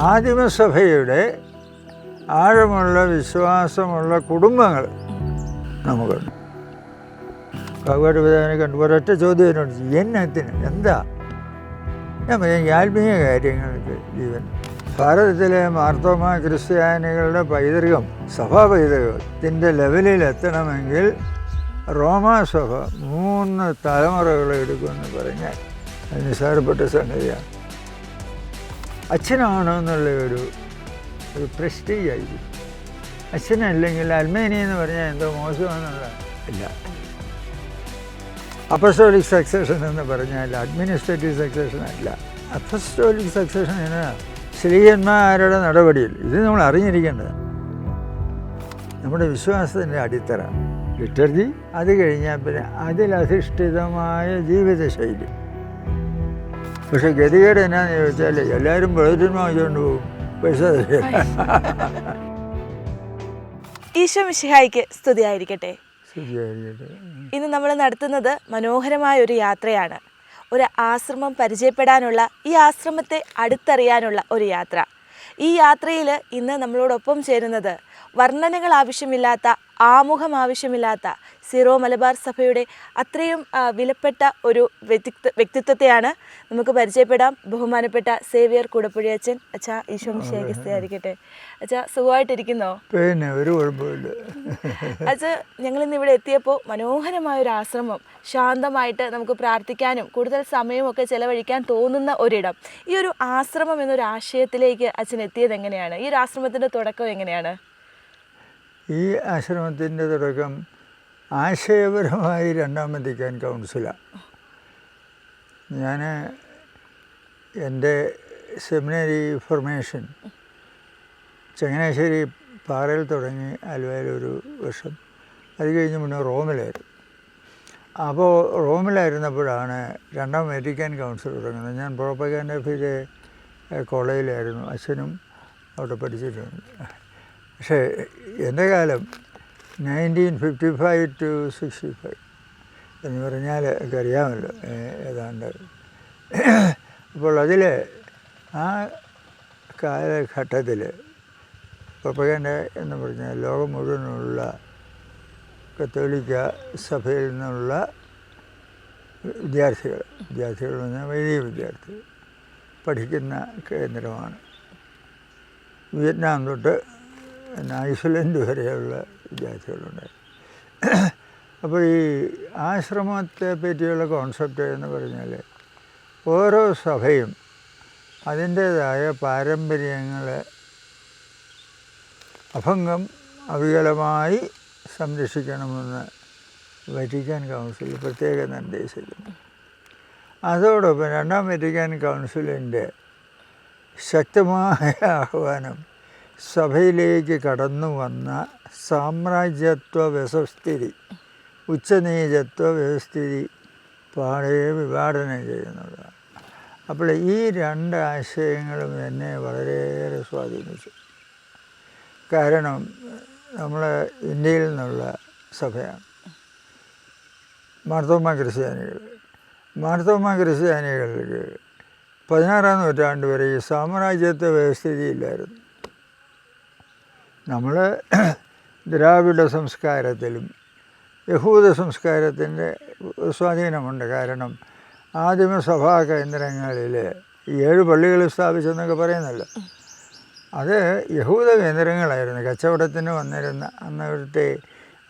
ആദിമസഭയുടെ ആഴമുള്ള വിശ്വാസമുള്ള കുടുംബങ്ങൾ നമുക്കുണ്ട്. ഭഗവത് പിതാവിനെ കണ്ടു ഒരൊറ്റ ചോദ്യം എന്നോട് എന്നത്തിന് എന്താ ഞാൻ പറയാം, ആത്മീയ കാര്യങ്ങൾക്ക് ജീവൻ. ഭാരതത്തിലെ മാർത്തോമ ക്രിസ്ത്യാനികളുടെ പൈതൃകം, സഭാ പൈതൃകത്തിൻ്റെ ലെവലിൽ എത്തണമെങ്കിൽ റോമാസഭ 3 തലമുറകൾ എടുക്കുമെന്ന് പറഞ്ഞാൽ അത് നിസ്സാരപ്പെട്ട സംഗതിയാണ്. അച്ഛനാണെന്നുള്ള ഒരു പ്രസ്റ്റീജ് ആയിരിക്കും. അച്ഛനല്ലെങ്കിൽ അൽമേനി എന്ന് പറഞ്ഞാൽ എന്തോ മോശമാണെന്നുള്ള ഇല്ല. അപ്പസ്റ്റോളിക് സക്സഷൻ എന്ന് പറഞ്ഞാൽ അഡ്മിനിസ്ട്രേറ്റീവ് സക്സഷൻ അല്ല. അപ്പസ്റ്റോളിക് സക്സഷൻ എന്നാണ് ശ്രീയന്മാരുടെ നടപടിയിൽ ഇത് നമ്മൾ അറിഞ്ഞിരിക്കേണ്ടത്. നമ്മുടെ വിശ്വാസത്തിൻ്റെ അടിത്തറ ലിറ്റർജി, അത് കഴിഞ്ഞാൽ പിന്നെ അതിലധിഷ്ഠിതമായ ജീവിതശൈലി. പക്ഷെ ഗതികേട് എന്നാന്ന് ചോദിച്ചാൽ എല്ലാവരും ബഹുജന്മം വാങ്ങിച്ചുകൊണ്ട് പോകും, പൈസ തരില്ല. ഈശോ മിശിഹായ്ക്ക് സ്തുതിയായിരിക്കട്ടെ. ഇന്ന് നമ്മൾ നടത്തുന്നത് മനോഹരമായ ഒരു യാത്രയാണ്. ഒരു ആശ്രമം പരിചയപ്പെടാനുള്ള, ഈ ആശ്രമത്തെ അടുത്തറിയാനുള്ള ഒരു യാത്ര. ഈ യാത്രയിൽ ഇന്ന് നമ്മളോടൊപ്പം ചേരുന്നത് വർണ്ണനകൾ ആവശ്യമില്ലാത്ത, ആമുഖം ആവശ്യമില്ലാത്ത സീറോ മലബാർ സഭയുടെ അത്രയും വിലപ്പെട്ട ഒരു വ്യക്തിത്വത്തെയാണ്. നമുക്ക് പരിചയപ്പെടാം. ബഹുമാനപ്പെട്ട സേവ്യർ കൂടപ്പുഴ അച്ഛൻ. അച്ഛാ, ഈശോ മിശിഹായ്ക്ക് സ്തുതിയായിരിക്കട്ടെ. അച്ഛാ, സുഖമായിട്ടിരിക്കുന്നോ? പിന്നെ ഒരു കുഴപ്പമില്ല. അച്ഛാ, ഞങ്ങളിന്ന് ഇവിടെ എത്തിയപ്പോൾ മനോഹരമായൊരു ആശ്രമം, ശാന്തമായിട്ട് നമുക്ക് പ്രാർത്ഥിക്കാനും കൂടുതൽ സമയമൊക്കെ ചിലവഴിക്കാൻ തോന്നുന്ന ഒരിടം. ഈ ഒരു ആശ്രമം എന്നൊരു ആശയത്തിലേക്ക് അച്ഛൻ എത്തിയത് എങ്ങനെയാണ്? ഈ ഒരു ആശ്രമത്തിൻ്റെ തുടക്കം എങ്ങനെയാണ്? ഈ ആശ്രമത്തിൻ്റെ തുടക്കം ആശയപരമായി 2-ാം വത്തിക്കാൻ കൗൺസിലാണ്. ഞാൻ എൻ്റെ സെമിനറി ഫോർമേഷൻ ചങ്ങനാശ്ശേരി പാറയിൽ തുടങ്ങി ആലുവയിൽ 1 വർഷം, അത് കഴിഞ്ഞ് മുന്നേ റോമിലായിരുന്നു. അപ്പോൾ റോമിലായിരുന്നപ്പോഴാണ് 2-ാം വത്തിക്കാൻ കൗൺസിൽ തുടങ്ങുന്നത്. ഞാൻ പ്രോപ്പഗാൻഡയിലെ കോളേജിലായിരുന്നു, അച്ഛനും അവിടെ പഠിച്ചിട്ടുണ്ട്. പക്ഷേ എൻ്റെ കാലം 1955 to 65 എന്ന് പറഞ്ഞാൽ ഒക്കെ അറിയാമല്ലോ ഏതാണ്ട്. അപ്പോൾ അതിൽ ആ കാലഘട്ടത്തിൽ പ്രൊപ്പഗാൻഡ എന്ന് പറഞ്ഞാൽ ലോകം മുഴുവനുള്ള കത്തോലിക്ക സഭയിൽ നിന്നുള്ള വിദ്യാർത്ഥികൾ എന്ന് പറഞ്ഞാൽ വൈദിക വിദ്യാർത്ഥികൾ പഠിക്കുന്ന കേന്ദ്രമാണ്. വിയറ്റ്നാം തൊട്ട് ഐസ്ലൻഡ് വരെയുള്ള വിദ്യാർത്ഥികളുണ്ടായി. അപ്പോൾ ഈ ആശ്രമത്തെ പറ്റിയുള്ള കോൺസെപ്റ്റ് എന്ന് പറഞ്ഞാൽ ഓരോ സഭയും അതിൻ്റേതായ പാരമ്പര്യങ്ങളെ അവികലമായി സംരക്ഷിക്കണമെന്ന് വത്തിക്കാൻ കൗൺസിൽ പ്രത്യേകം നിർദ്ദേശിക്കുന്നു. അതോടൊപ്പം 2-ാം വത്തിക്കാൻ കൗൺസിലിൻ്റെ ശക്തമായ ആഹ്വാനം സഭയിലേക്ക് കടന്നു വന്ന സാമ്രാജ്യത്വ വ്യവസ്ഥിതി, ഉച്ചനീചത്വ വ്യവസ്ഥിതി പാടെ വിഭാടനം ചെയ്യുന്നതാണ്. അപ്പോൾ ഈ 2 ആശയങ്ങളും എന്നെ വളരെയേറെ സ്വാധീനിച്ചു. കാരണം നമ്മൾ ഇന്ത്യയിൽ നിന്നുള്ള സഭയാണ് മാർത്തോമ ക്രിസ്ത്യാനികൾക്ക് 16-ാം നൂറ്റാണ്ട് വരെ ഈ സാമ്രാജ്യത്വ വ്യവസ്ഥിതിയില്ലായിരുന്നു. നമ്മൾ ദ്രാവിഡ സംസ്കാരത്തിലും യഹൂദ സംസ്കാരത്തിൻ്റെ സ്വാധീനമുണ്ട്. കാരണം ആദിമസഭാ കേന്ദ്രങ്ങളിൽ 7 പള്ളികൾ സ്ഥാപിച്ചെന്നൊക്കെ പറയുന്നല്ലോ, അത് യഹൂദ കേന്ദ്രങ്ങളായിരുന്നു. കച്ചവടത്തിന് വന്നിരുന്ന അന്നത്തെ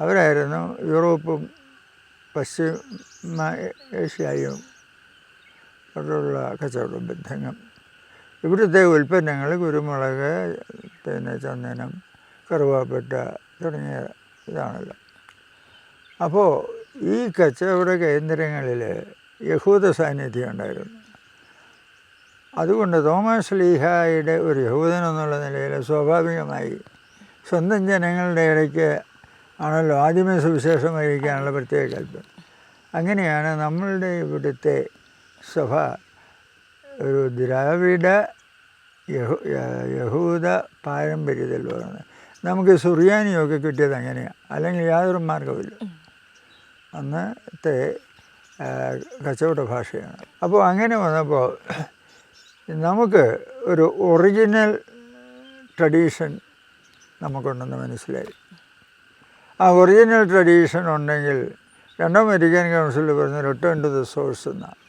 അവരായിരുന്നു യൂറോപ്പും പശ്ചിമ ഏഷ്യയും ഉള്ള കച്ചവട ബന്ധങ്ങൾ. ഇവിടുത്തെ ഉൽപ്പന്നങ്ങൾ കുരുമുളക്, പിന്നെ ചന്ദനം, കറുവാപ്പട്ട തുടങ്ങിയ ഇതാണല്ലോ. അപ്പോൾ ഈ കച്ചവട കേന്ദ്രങ്ങളിൽ യഹൂദ സാന്നിധ്യം ഉണ്ടായിരുന്നു. അതുകൊണ്ട് തോമസ് ശ്ലീഹായുടെ ഒരു യഹൂദൻ എന്നുള്ള നിലയിൽ സ്വാഭാവികമായി സ്വന്തം ജനങ്ങളുടെ ഇടയ്ക്ക് ആണല്ലോ ആദ്യമേ സുവിശേഷം അറിയിക്കാനുള്ള പ്രത്യേക കൽപ്പന. അങ്ങനെയാണ് നമ്മളുടെ ഇവിടുത്തെ സഭ ഒരു ദ്രാവിഡ യഹൂദ പാരമ്പര്യത്തിൽ പറയുന്നത്. നമുക്ക് സുറിയാനിയൊക്കെ കിട്ടിയത് അങ്ങനെയാണ്, അല്ലെങ്കിൽ യാതൊരു മാർഗമില്ല. അന്നത്തെ കച്ചവട ഭാഷയാണ്. അപ്പോൾ അങ്ങനെ വന്നപ്പോൾ നമുക്ക് ഒരു ഒറിജിനൽ ട്രഡീഷൻ നമുക്കുണ്ടെന്ന് മനസ്സിലായി. ആ ഒറിജിനൽ ട്രഡീഷൻ ഉണ്ടെങ്കിൽ രണ്ടാം വത്തിക്കാൻ കൗൺസിൽ പറഞ്ഞ റിട്ടേൺ ടു ദ സോഴ്സ് എന്നാണ്.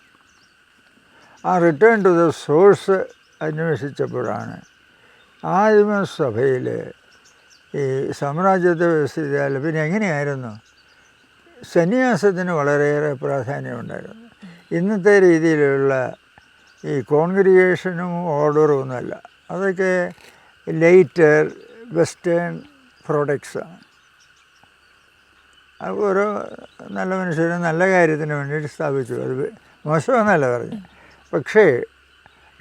ആ റിട്ടേൺ ടു ദ സോഴ്സ് അന്വേഷിച്ചപ്പോഴാണ് ആദിമസഭയിൽ ഈ സാമ്രാജ്യത്തെ വ്യവസ്ഥിതിയാൽ പിന്നെ എങ്ങനെയായിരുന്നു സന്യാസത്തിന് വളരെയേറെ പ്രാധാന്യമുണ്ടായിരുന്നു. ഇന്നത്തെ രീതിയിലുള്ള ഈ കോൺഗ്രിഗേഷനും ഓർഡറും ഒന്നുമല്ല. അതൊക്കെ ലേറ്റർ വെസ്റ്റേൺ പ്രോഡക്ട്സാണ്. അത് ഓരോ നല്ല മനുഷ്യരും നല്ല കാര്യത്തിന് വേണ്ടിയിട്ട് സ്ഥാപിച്ചു. അത് മോശമെന്നല്ല പറഞ്ഞു. പക്ഷേ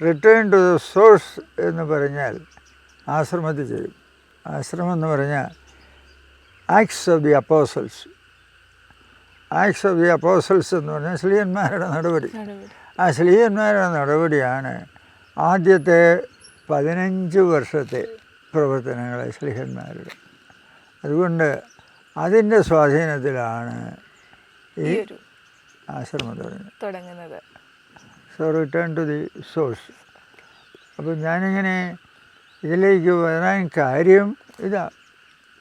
റിട്ടേൺ ടു ദ സോഴ്സ് എന്ന് പറഞ്ഞാൽ ആശ്രമത്തിൽ ചെയ്യും. ആശ്രമം എന്ന് പറഞ്ഞാൽ acts of the apostles. Acts of the apostles എന്ന് പറഞ്ഞാൽ ശ്ലീഹന്മാരുടെ നടപടി. ആ ശ്ലീഹന്മാരുടെ നടപടിയാണ് ആദ്യത്തെ 15 വർഷത്തെ പ്രവർത്തനങ്ങളെ ശ്ലീഹന്മാരുടെ. അതുകൊണ്ട് അതിൻ്റെ സ്വാധീനത്തിലാണ് ഈ ആശ്രമം തുടങ്ങുന്നത്. So return to the source. അപ്പം ഞാനിങ്ങനെ ഇതിലേക്ക് വരാൻ കാര്യം ഇതാ,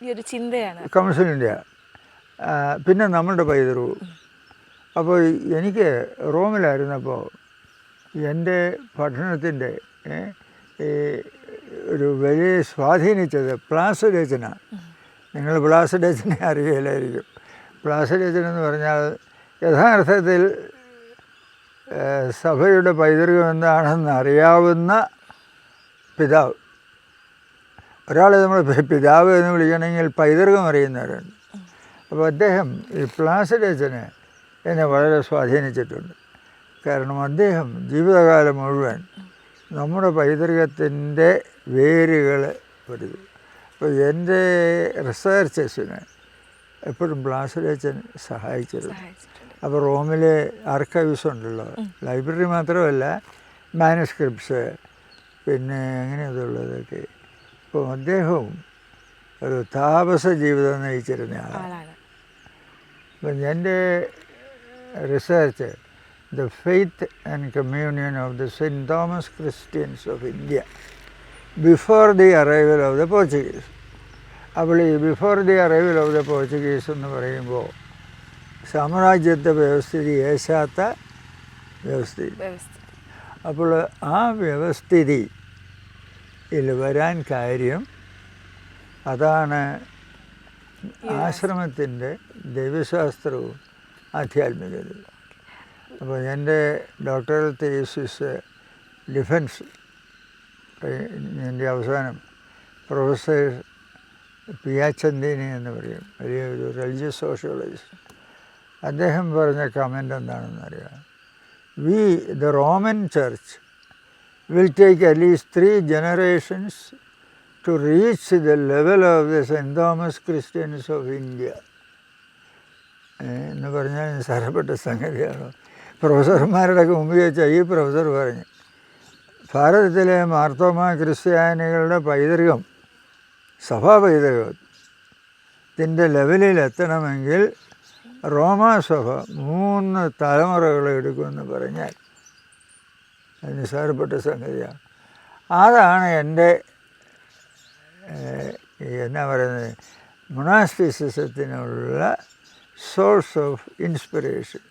ഈ ഒരു ചിന്തയാണ് കൗൺസിലിൻ്റെ. പിന്നെ നമ്മളുടെ പൈതൃകവും. അപ്പോൾ എനിക്ക് റോമിലായിരുന്നപ്പോൾ എൻ്റെ പഠനത്തിൻ്റെ ഒരു വലിയ സ്വാധീനിച്ചത് പ്ലാസിഡേച്ചന. നിങ്ങൾ പ്ലാസിഡേച്ചനെ അറിയില്ലായിരിക്കും. പ്ലാസിഡേച്ചൻ എന്ന് പറഞ്ഞാൽ യഥാർത്ഥത്തിൽ സഭയുടെ പൈതൃകം എന്താണെന്ന് അറിയാവുന്ന പിതാവ്. ഒരാളെ നമ്മൾ പിതാവ് എന്ന് വിളിക്കണമെങ്കിൽ പൈതൃകം അറിയുന്നവരുണ്ട്. അപ്പോൾ അദ്ദേഹം ഈ പ്ലാസിഡേച്ചനെ എന്നെ വളരെ സ്വാധീനിച്ചിട്ടുണ്ട്. കാരണം അദ്ദേഹം ജീവിതകാലം മുഴുവൻ നമ്മുടെ പൈതൃകത്തിൻ്റെ വേരുകൾ വരുന്നു. അപ്പോൾ എൻ്റെ റിസർച്ചസിന് എപ്പോഴും പ്ലാസിഡേച്ചൻ സഹായിച്ചിരുന്നു. അപ്പോൾ റോമിലെ ആർക്കൈവ്സ് ഉണ്ടല്ലോ, ലൈബ്രറി മാത്രമല്ല മാനുസ്ക്രിപ്റ്റ്സ് പിന്നെ അങ്ങനെയുള്ളതൊക്കെ. അപ്പോൾ അദ്ദേഹവും ഒരു താപസ ജീവിതം നയിച്ചിരുന്ന ആളാണ്. അപ്പം എൻ്റെ research the faith and communion of the saint Thomas Christians of India before the arrival of the Portuguese. അപ്പോൾ ഈ before the arrival of the Portuguese എന്ന് പറയുമ്പോൾ സാമ്രാജ്യത്തെ വ്യവസ്ഥിതി ഏശാത്ത വ്യവസ്ഥിതി. അപ്പോൾ ആ വ്യവസ്ഥിതിയിൽ വരാൻ കാര്യം അതാണ് ആശ്രമത്തിൻ്റെ ദൈവശാസ്ത്രവും ആധ്യാത്മികതയും. അപ്പോൾ എൻ്റെ ഡോക്ടറൽ തീസിസ് ഡിഫൻസ് എൻ്റെ അവസാനം പ്രൊഫസർ പിയാച്ചന്തിനി എന്ന് പറയും, വലിയ ഒരു റിലീജിയസ് സോഷ്യോളജിസ്റ്റ്. അദ്ദേഹം പറഞ്ഞ കമൻ്റ് എന്താണെന്നറിയാം. The Roman church will take at least 3 generations to reach the level of the St. Thomas Christians of India. എന്ന് പറഞ്ഞാൽ നിസ്സാരപ്പെട്ട സംഗതിയാണ്. പ്രൊഫസർമാരുടെ മുമ്പ് വെച്ചാൽ ഈ പ്രൊഫസർ പറഞ്ഞു, ഭാരതത്തിലെ മാർത്തോമ ക്രിസ്ത്യാനികളുടെ പൈതൃകം, സഭാ പൈതൃകത്തിൻ്റെ ലെവലിൽ എത്തണമെങ്കിൽ റോമാസഭ 3 തലമുറകൾ എടുക്കുമെന്ന് പറഞ്ഞാൽ അത് നിസ്സാരപ്പെട്ട സംഗതിയാണ്. അതാണ് എൻ്റെ എന്നാ പറയുന്നത് മൊണാസ്റ്റിസിസത്തിനുള്ള സോഴ്സ് ഓഫ് ഇൻസ്പിറേഷൻ,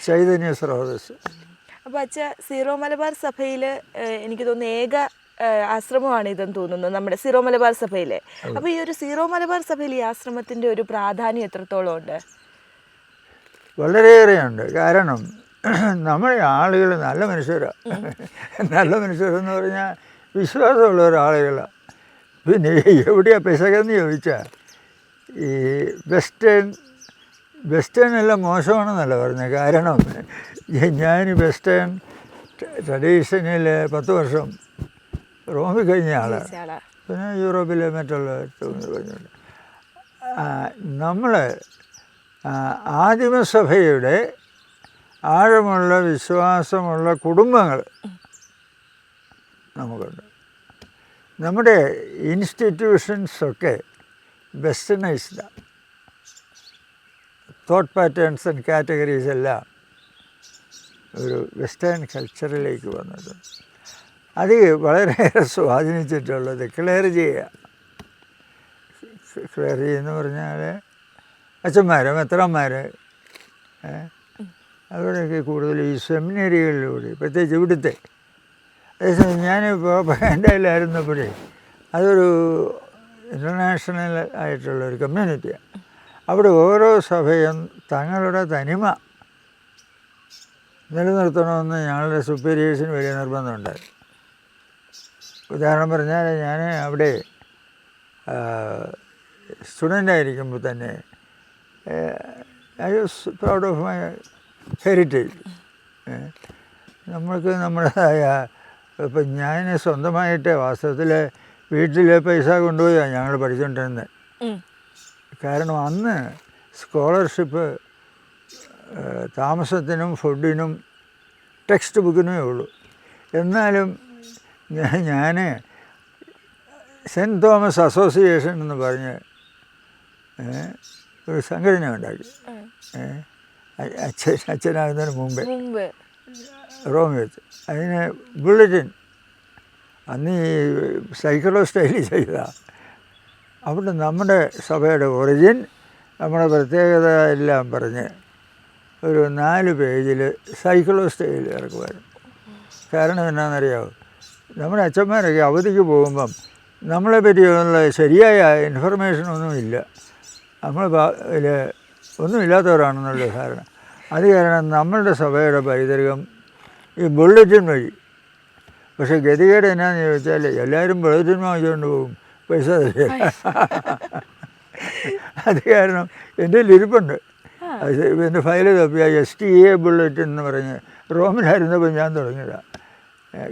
ചൈതന്യ സ്രോതസ്. അപ്പോൾ അച്ഛ സീറോ മലബാർ സഭയിൽ എനിക്ക് തോന്നുന്നു ഏക ആശ്രമമാണ് ഇതെന്ന് തോന്നുന്നു, നമ്മുടെ സീറോ മലബാർ സഭയിലെ. അപ്പോൾ ഈ ഒരു സീറോ മലബാർ സഭയിൽ ഈ ആശ്രമത്തിൻ്റെ ഒരു പ്രാധാന്യം എത്രത്തോളം ഉണ്ട്? വളരെയേറെയുണ്ട്. കാരണം നമ്മുടെ ആളുകൾ നല്ല മനുഷ്യരാണ്. നല്ല മനുഷ്യരെന്ന് പറഞ്ഞാൽ വിശ്വാസമുള്ള ഒരാളുകളാണ്. പിന്നെ എവിടെയാണ് പിശകെന്ന് ചോദിച്ചാൽ ഈ വെസ്റ്റേൺ എല്ലാം മോശമാണെന്നല്ല പറഞ്ഞത്. കാരണം ഞാൻ വെസ്റ്റേൺ ട്രഡീഷനിൽ 10 വർഷം റോമിൽ കഴിഞ്ഞ ആളാണ്. പിന്നെ യൂറോപ്പിലെ മറ്റുള്ള പറഞ്ഞിട്ടുണ്ട്. നമ്മൾ ആദിമസഭയുടെ ആഴമുള്ള വിശ്വാസമുള്ള കുടുംബങ്ങൾ നമുക്കുണ്ട്. നമ്മുടെ ഇൻസ്റ്റിറ്റ്യൂഷൻസൊക്കെ വെസ്റ്റേണൈസ്ഡാണ്. തോട്ട് പാറ്റേൺസ് ആൻഡ് കാറ്റഗറീസ് എല്ലാം ഒരു വെസ്റ്റേൺ കൾച്ചറിലേക്ക് വന്നത്. അത് വളരെയേറെ സ്വാധീനിച്ചിട്ടുള്ളത് ക്ലെയർ ചെയ്യുക. ക്ലെയർ ചെയ്യുമെന്ന് പറഞ്ഞാൽ അച്ഛന്മാരും മെത്രാന്മാർ അവരൊക്കെ കൂടുതൽ ഈ സെമിനറികളിലൂടെ, പ്രത്യേകിച്ച് ഇവിടുത്തെ. അതേസമയം ഞാനിപ്പോൾ പാൻഡയിലായിരുന്നപ്പോഴേ അതൊരു ഇൻ്റർനാഷണൽ ആയിട്ടുള്ളൊരു കമ്മ്യൂണിറ്റിയാണ്. അവിടെ ഓരോ സഭയും തങ്ങളുടെ തനിമ നിലനിർത്തണമെന്ന് ഞങ്ങളുടെ സുപ്പീരിയേഴ്സിന് വലിയ നിർബന്ധമുണ്ടായി. ഉദാഹരണം പറഞ്ഞാൽ ഞാൻ അവിടെ സ്റ്റുഡൻ്റായിരിക്കുമ്പോൾ തന്നെ I was proud of my heritage. നമ്മൾക്ക് നമ്മുടേതായ ഇപ്പം ഞാൻ സ്വന്തമായിട്ട് വാസ്തവത്തിൽ വീട്ടിലെ പൈസ കൊണ്ടുപോയാണ് ഞങ്ങൾ പഠിച്ചുകൊണ്ടിരുന്നത്. കാരണം അന്ന് സ്കോളർഷിപ്പ് താമസത്തിനും ഫുഡിനും ടെക്സ്റ്റ് ബുക്കിനുമേ ഉള്ളൂ. എന്നാലും ഞാൻ സെൻറ്റ് തോമസ് അസോസിയേഷൻ എന്ന് പറഞ്ഞ് ഒരു സംഘടന ഉണ്ടാക്കി. അച്ഛനാകുന്നതിന് മുമ്പേ റോമിൽ വെച്ച്. അതിന് ബുള്ളറ്റിൻ അന്ന് ഈ സൈക്കിളോ സ്റ്റൈലിൽ ചെയ്തതാണ്. അവിടെ നമ്മുടെ സഭയുടെ ഒറിജിൻ, നമ്മുടെ പ്രത്യേകത എല്ലാം പറഞ്ഞ് ഒരു 4 പേജിൽ സൈക്കിളോ സ്റ്റൈൽ ഇറക്കുമായിരുന്നു. കാരണം എന്നാണെന്നറിയാമോ, നമ്മുടെ അച്ഛന്മാരൊക്കെ അവധിക്ക് പോകുമ്പം നമ്മളെ പറ്റിയുള്ള ശരിയായ ഇൻഫർമേഷനൊന്നുമില്ല, നമ്മൾ ഒന്നുമില്ലാത്തവരാണെന്നുള്ള ധാരണ. അത് കാരണം നമ്മളുടെ സഭയുടെ പൈതൃകം ഈ ബുള്ളറ്റിൻ വഴി. പക്ഷേ ഗതികേട് എന്നാന്ന് ചോദിച്ചാൽ എല്ലാവരും ബുള്ളറ്റിൻ വാങ്ങിച്ചുകൊണ്ട് പോകും, പൈസ തരില്ല. അത് കാരണം എൻ്റെ ഇരിപ്പുണ്ട്. എൻ്റെ ഫയല് തപ്പിയ STA ബുള്ളറ്റിൻ എന്ന് പറഞ്ഞ് റോമിലായിരുന്നപ്പോൾ ഞാൻ തുടങ്ങിയതാണ്.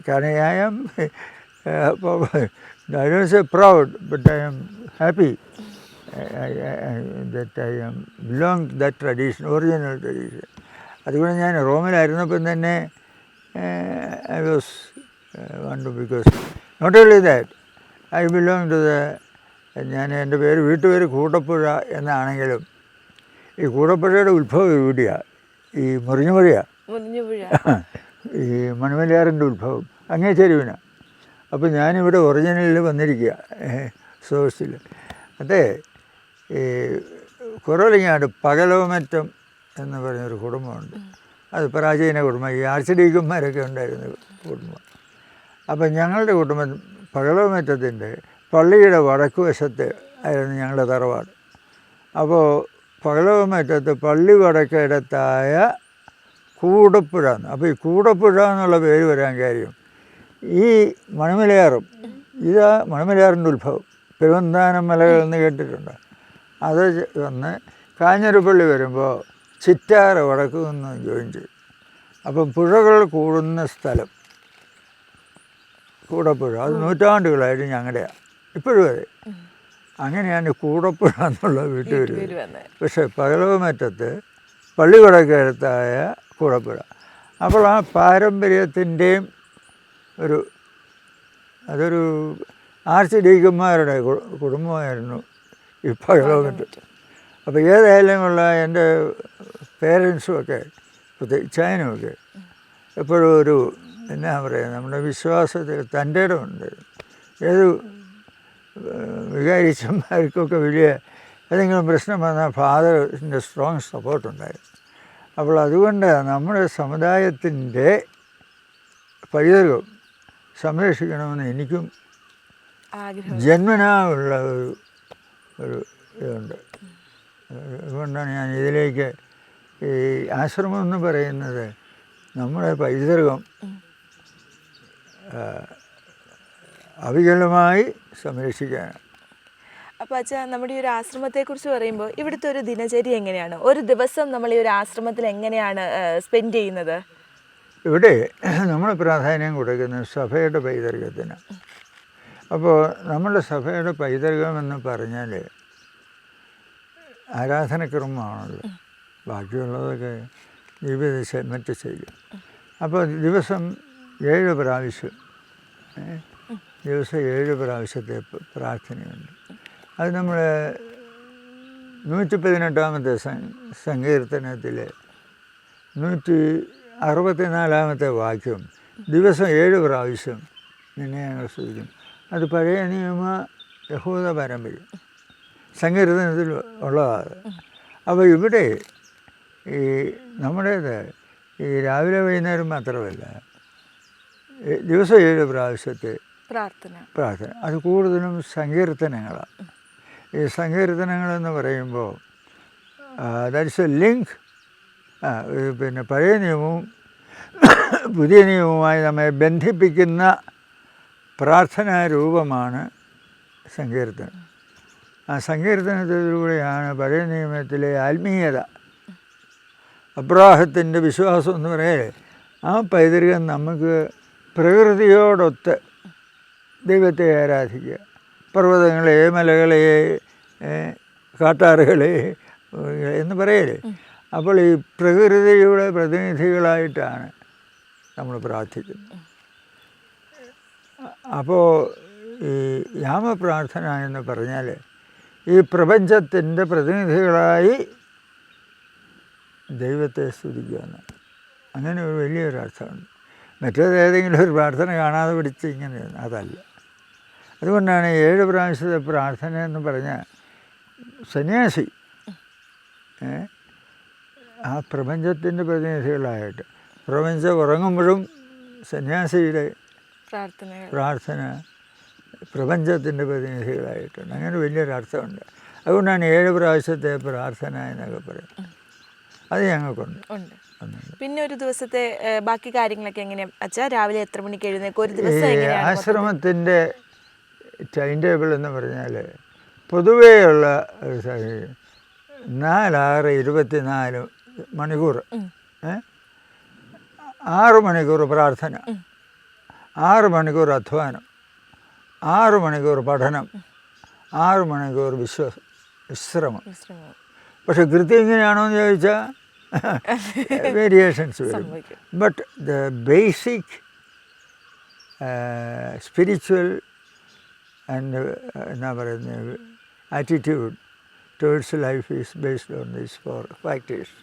കാരണം I am I don't say proud, but I am happy that I am belong to that tradition, original tradition. അതുകൊണ്ട് ഞാൻ റോമിലായിരുന്നപ്പം തന്നെ I was wonderful because not only that I belong to the, ഞാൻ എൻ്റെ വീട്ടുപേര് കൂടപ്പുഴ എന്നാണെങ്കിലും ഈ കൂടപ്പുഴയുടെ ഉത്ഭവം എവിടെയാണ്? ഈ മുറിഞ്ഞുപുഴയാണ്. ഈ മണമലയാറിൻ്റെ ഉത്ഭവം അങ്ങേ ചെരുവിനാണ്. അപ്പോൾ ഞാനിവിടെ ഒറിജിനലിൽ വന്നിരിക്കുക, സോഴ്സിൽ. അതെ, ഈ കുറവലിങ്ങാട് പകലോമറ്റം എന്ന് പറഞ്ഞൊരു കുടുംബമുണ്ട്. അത് പ്രാചീന കുടുംബം, ഈ ആർച്ച് ഡീക്കന്മാരൊക്കെ ഉണ്ടായിരുന്ന കുടുംബം. അപ്പം ഞങ്ങളുടെ കുടുംബം പകലോമറ്റത്തിൻ്റെ പള്ളിയുടെ വടക്ക് വശത്ത് ആയിരുന്നു ഞങ്ങളുടെ തറവാട്. അപ്പോൾ പകലോമറ്റത്ത് പള്ളി വടക്കിടത്തായ കൂടപ്പുഴ. അപ്പോൾ ഈ കൂടപ്പുഴ എന്നുള്ള പേര് വരാൻ കാര്യം ഈ മണമലയാറും, ഇതാ മണമലയാറിൻ്റെ ഉത്ഭവം. പെരുവന്താനം മലകൾ എന്ന് കേട്ടിട്ടുണ്ട്. അത് വന്ന് കാഞ്ഞിരപ്പള്ളി വരുമ്പോൾ ചിറ്റാറ വടക്ക് നിന്ന് ജോയിൻ ചെയ്യും. അപ്പം പുഴകൾ കൂടുന്ന സ്ഥലം കൂടപ്പുഴ. അത് നൂറ്റാണ്ടുകളായിട്ട് ഞങ്ങളുടെയാണ്, ഇപ്പോഴും അതെ. അങ്ങനെയാണ് കൂടപ്പുഴ എന്നുള്ള വീട്ടുപേര്. പക്ഷേ പകലോമറ്റത്ത് പള്ളി വടക്കടുത്തായ കൂടപ്പുഴ. അപ്പോൾ ആ പാരമ്പര്യത്തിൻ്റെയും അതൊരു ആർച്ച് ഡീക്കന്മാരുടെ കുടുംബമായിരുന്നു ഈ പകലോമറ്റം. അപ്പോൾ ഏതായാലും ഉള്ള എൻ്റെ പേരൻസുമൊക്കെ പ്രത്യേകിച്ചായനുമൊക്കെ എപ്പോഴും ഒരു എന്നാ പറയുക, നമ്മുടെ വിശ്വാസത്തിൽ തൻ്റെ ഇടമുണ്ട്. ഏത് വികാരിച്ചന്മാർക്കൊക്കെ വലിയ ഏതെങ്കിലും പ്രശ്നം വന്നാൽ ഫാദറിൻ്റെ സ്ട്രോങ് സപ്പോർട്ടുണ്ടായിരുന്നു. അപ്പോൾ അതുകൊണ്ട് നമ്മുടെ സമുദായത്തിൻ്റെ പൈതൃകം സംരക്ഷിക്കണമെന്ന് എനിക്കും ജന്മനാ ഉള്ള ഒരു ഇതുണ്ട്. അതുകൊണ്ടാണ് ഞാൻ ഇതിലേക്ക് ഈ ആശ്രമം എന്ന് പറയുന്നത് നമ്മുടെ പൈതൃകം അവികലമായി സംരക്ഷിക്കാനാണ്. അപ്പോൾ അച്ഛാ, നമ്മുടെ ഈ ഒരു ആശ്രമത്തെക്കുറിച്ച് പറയുമ്പോൾ ഇവിടുത്തെ ഒരു ദിനചര്യ എങ്ങനെയാണ്? ഒരു ദിവസം നമ്മൾ ഈ ഒരു ആശ്രമത്തിൽ എങ്ങനെയാണ് സ്പെൻഡ് ചെയ്യുന്നത്? ഇവിടെ നമ്മൾ പ്രാധാന്യം കൊടുക്കുന്നത് സഭയുടെ പൈതൃകത്തിന്. അപ്പോൾ നമ്മുടെ സഭയുടെ പൈതൃകം എന്ന് പറഞ്ഞാൽ ആരാധനക്രമമാണല്ലോ. ബാക്കിയുള്ളതൊക്കെ ജീവിത മറ്റ് ചെയ്യും. അപ്പോൾ ദിവസം 7 പ്രാവശ്യം, ദിവസം 7 പ്രാവശ്യത്തെ പ്രാർത്ഥനയുണ്ട്. അത് നമ്മൾ 118-ാമത്തെ സങ്കീർത്തനത്തിലെ 164-ാമത്തെ വാക്യം ദിവസം 7 പ്രാവശ്യം നിന്നെ ഞങ്ങൾ സ്തുതിക്കുന്നു. അത് പഴയ നിയമ യഹൂദ പാരമ്പര്യം സങ്കീർത്തനത്തിൽ ഉള്ളതാണ്. അപ്പോൾ ഇവിടെ ഈ നമ്മുടേത് ഈ രാവിലെ വൈകുന്നേരം മാത്രമല്ല, ദിവസം 7 പ്രാവശ്യത്തെ പ്രാർത്ഥന. അത് കൂടുതലും സങ്കീർത്തനങ്ങളാണ്. ഈ സങ്കീർത്തനങ്ങളെന്ന് പറയുമ്പോൾ ദാറ്റ്സ് എ ലിങ്ക്. പിന്നെ പഴയ നിയമവും പുതിയ നിയമവുമായി നമ്മെ ബന്ധിപ്പിക്കുന്ന പ്രാർത്ഥനാ രൂപമാണ് സങ്കീർത്തനം. ആ സങ്കീർത്തനത്തിലൂടെയാണ് പഴയ നിയമത്തിലെ ആത്മീയത, അബ്രാഹത്തിൻ്റെ വിശ്വാസം എന്ന് പറയേ, ആ പൈതൃകം നമുക്ക് പ്രകൃതിയോടൊത്ത് ദൈവത്തെ ആരാധിക്കുക. പർവ്വതങ്ങളെ, മലകളെ, കാട്ടാറുകളെ എന്ന് പറയലേ. അപ്പോൾ ഈ പ്രകൃതിയുടെ പ്രതിനിധികളായിട്ടാണ് നമ്മൾ പ്രാർത്ഥിക്കുന്നത്. അപ്പോൾ ഈ യാമപ്രാർത്ഥന എന്ന് പറഞ്ഞാൽ ഈ പ്രപഞ്ചത്തിൻ്റെ പ്രതിനിധികളായി ദൈവത്തെ സ്തുതിക്കുക എന്നാണ്. അങ്ങനെ ഒരു വലിയൊരു അർത്ഥമുണ്ട്. മറ്റേത് ഏതെങ്കിലും ഒരു പ്രാർത്ഥന കാണാതെ പിടിച്ച് ഇങ്ങനെ അതല്ല. അതുകൊണ്ടാണ് 7 പ്രാവശ്യത്തെ പ്രാർത്ഥന എന്ന് പറഞ്ഞാൽ സന്യാസി ആ പ്രപഞ്ചത്തിൻ്റെ പ്രതിനിധികളായിട്ട്, പ്രപഞ്ചം ഉറങ്ങുമ്പോഴും സന്യാസിയുടെ പ്രാർത്ഥന പ്രപഞ്ചത്തിൻ്റെ പ്രതിനിധികളായിട്ടുണ്ട്. അങ്ങനെ വലിയൊരർത്ഥമുണ്ട്. അതുകൊണ്ടാണ് 7 പ്രാവശ്യത്തെ പ്രാർത്ഥന എന്നൊക്കെ പറയുന്നത്. അത് ഞങ്ങൾക്കുണ്ട്. പിന്നെ ഒരു ദിവസത്തെ ബാക്കി കാര്യങ്ങളൊക്കെ എങ്ങനെയാണ് അച്ഛാ? രാവിലെ എത്ര മണിക്ക് എഴുന്നേക്കും? ഒരു ദിവസം ആശ്രമത്തിൻ്റെ ടൈം ടേബിൾ എന്ന് പറഞ്ഞാൽ പൊതുവേയുള്ള 4-6-24 മണിക്കൂർ, 6 മണിക്കൂർ പ്രാർത്ഥന, 6 മണിക്കൂർ അധ്വാനം, 6 മണിക്കൂർ പഠനം, 6 മണിക്കൂർ വിശ്രമം. പക്ഷെ കൃത്യം ഇങ്ങനെയാണോ എന്ന് ചോദിച്ചാൽ വേരിയേഷൻസ് വരും. But the basic spiritual and എന്നാ പറയുന്നത് attitude towards life is based on these 4 factors.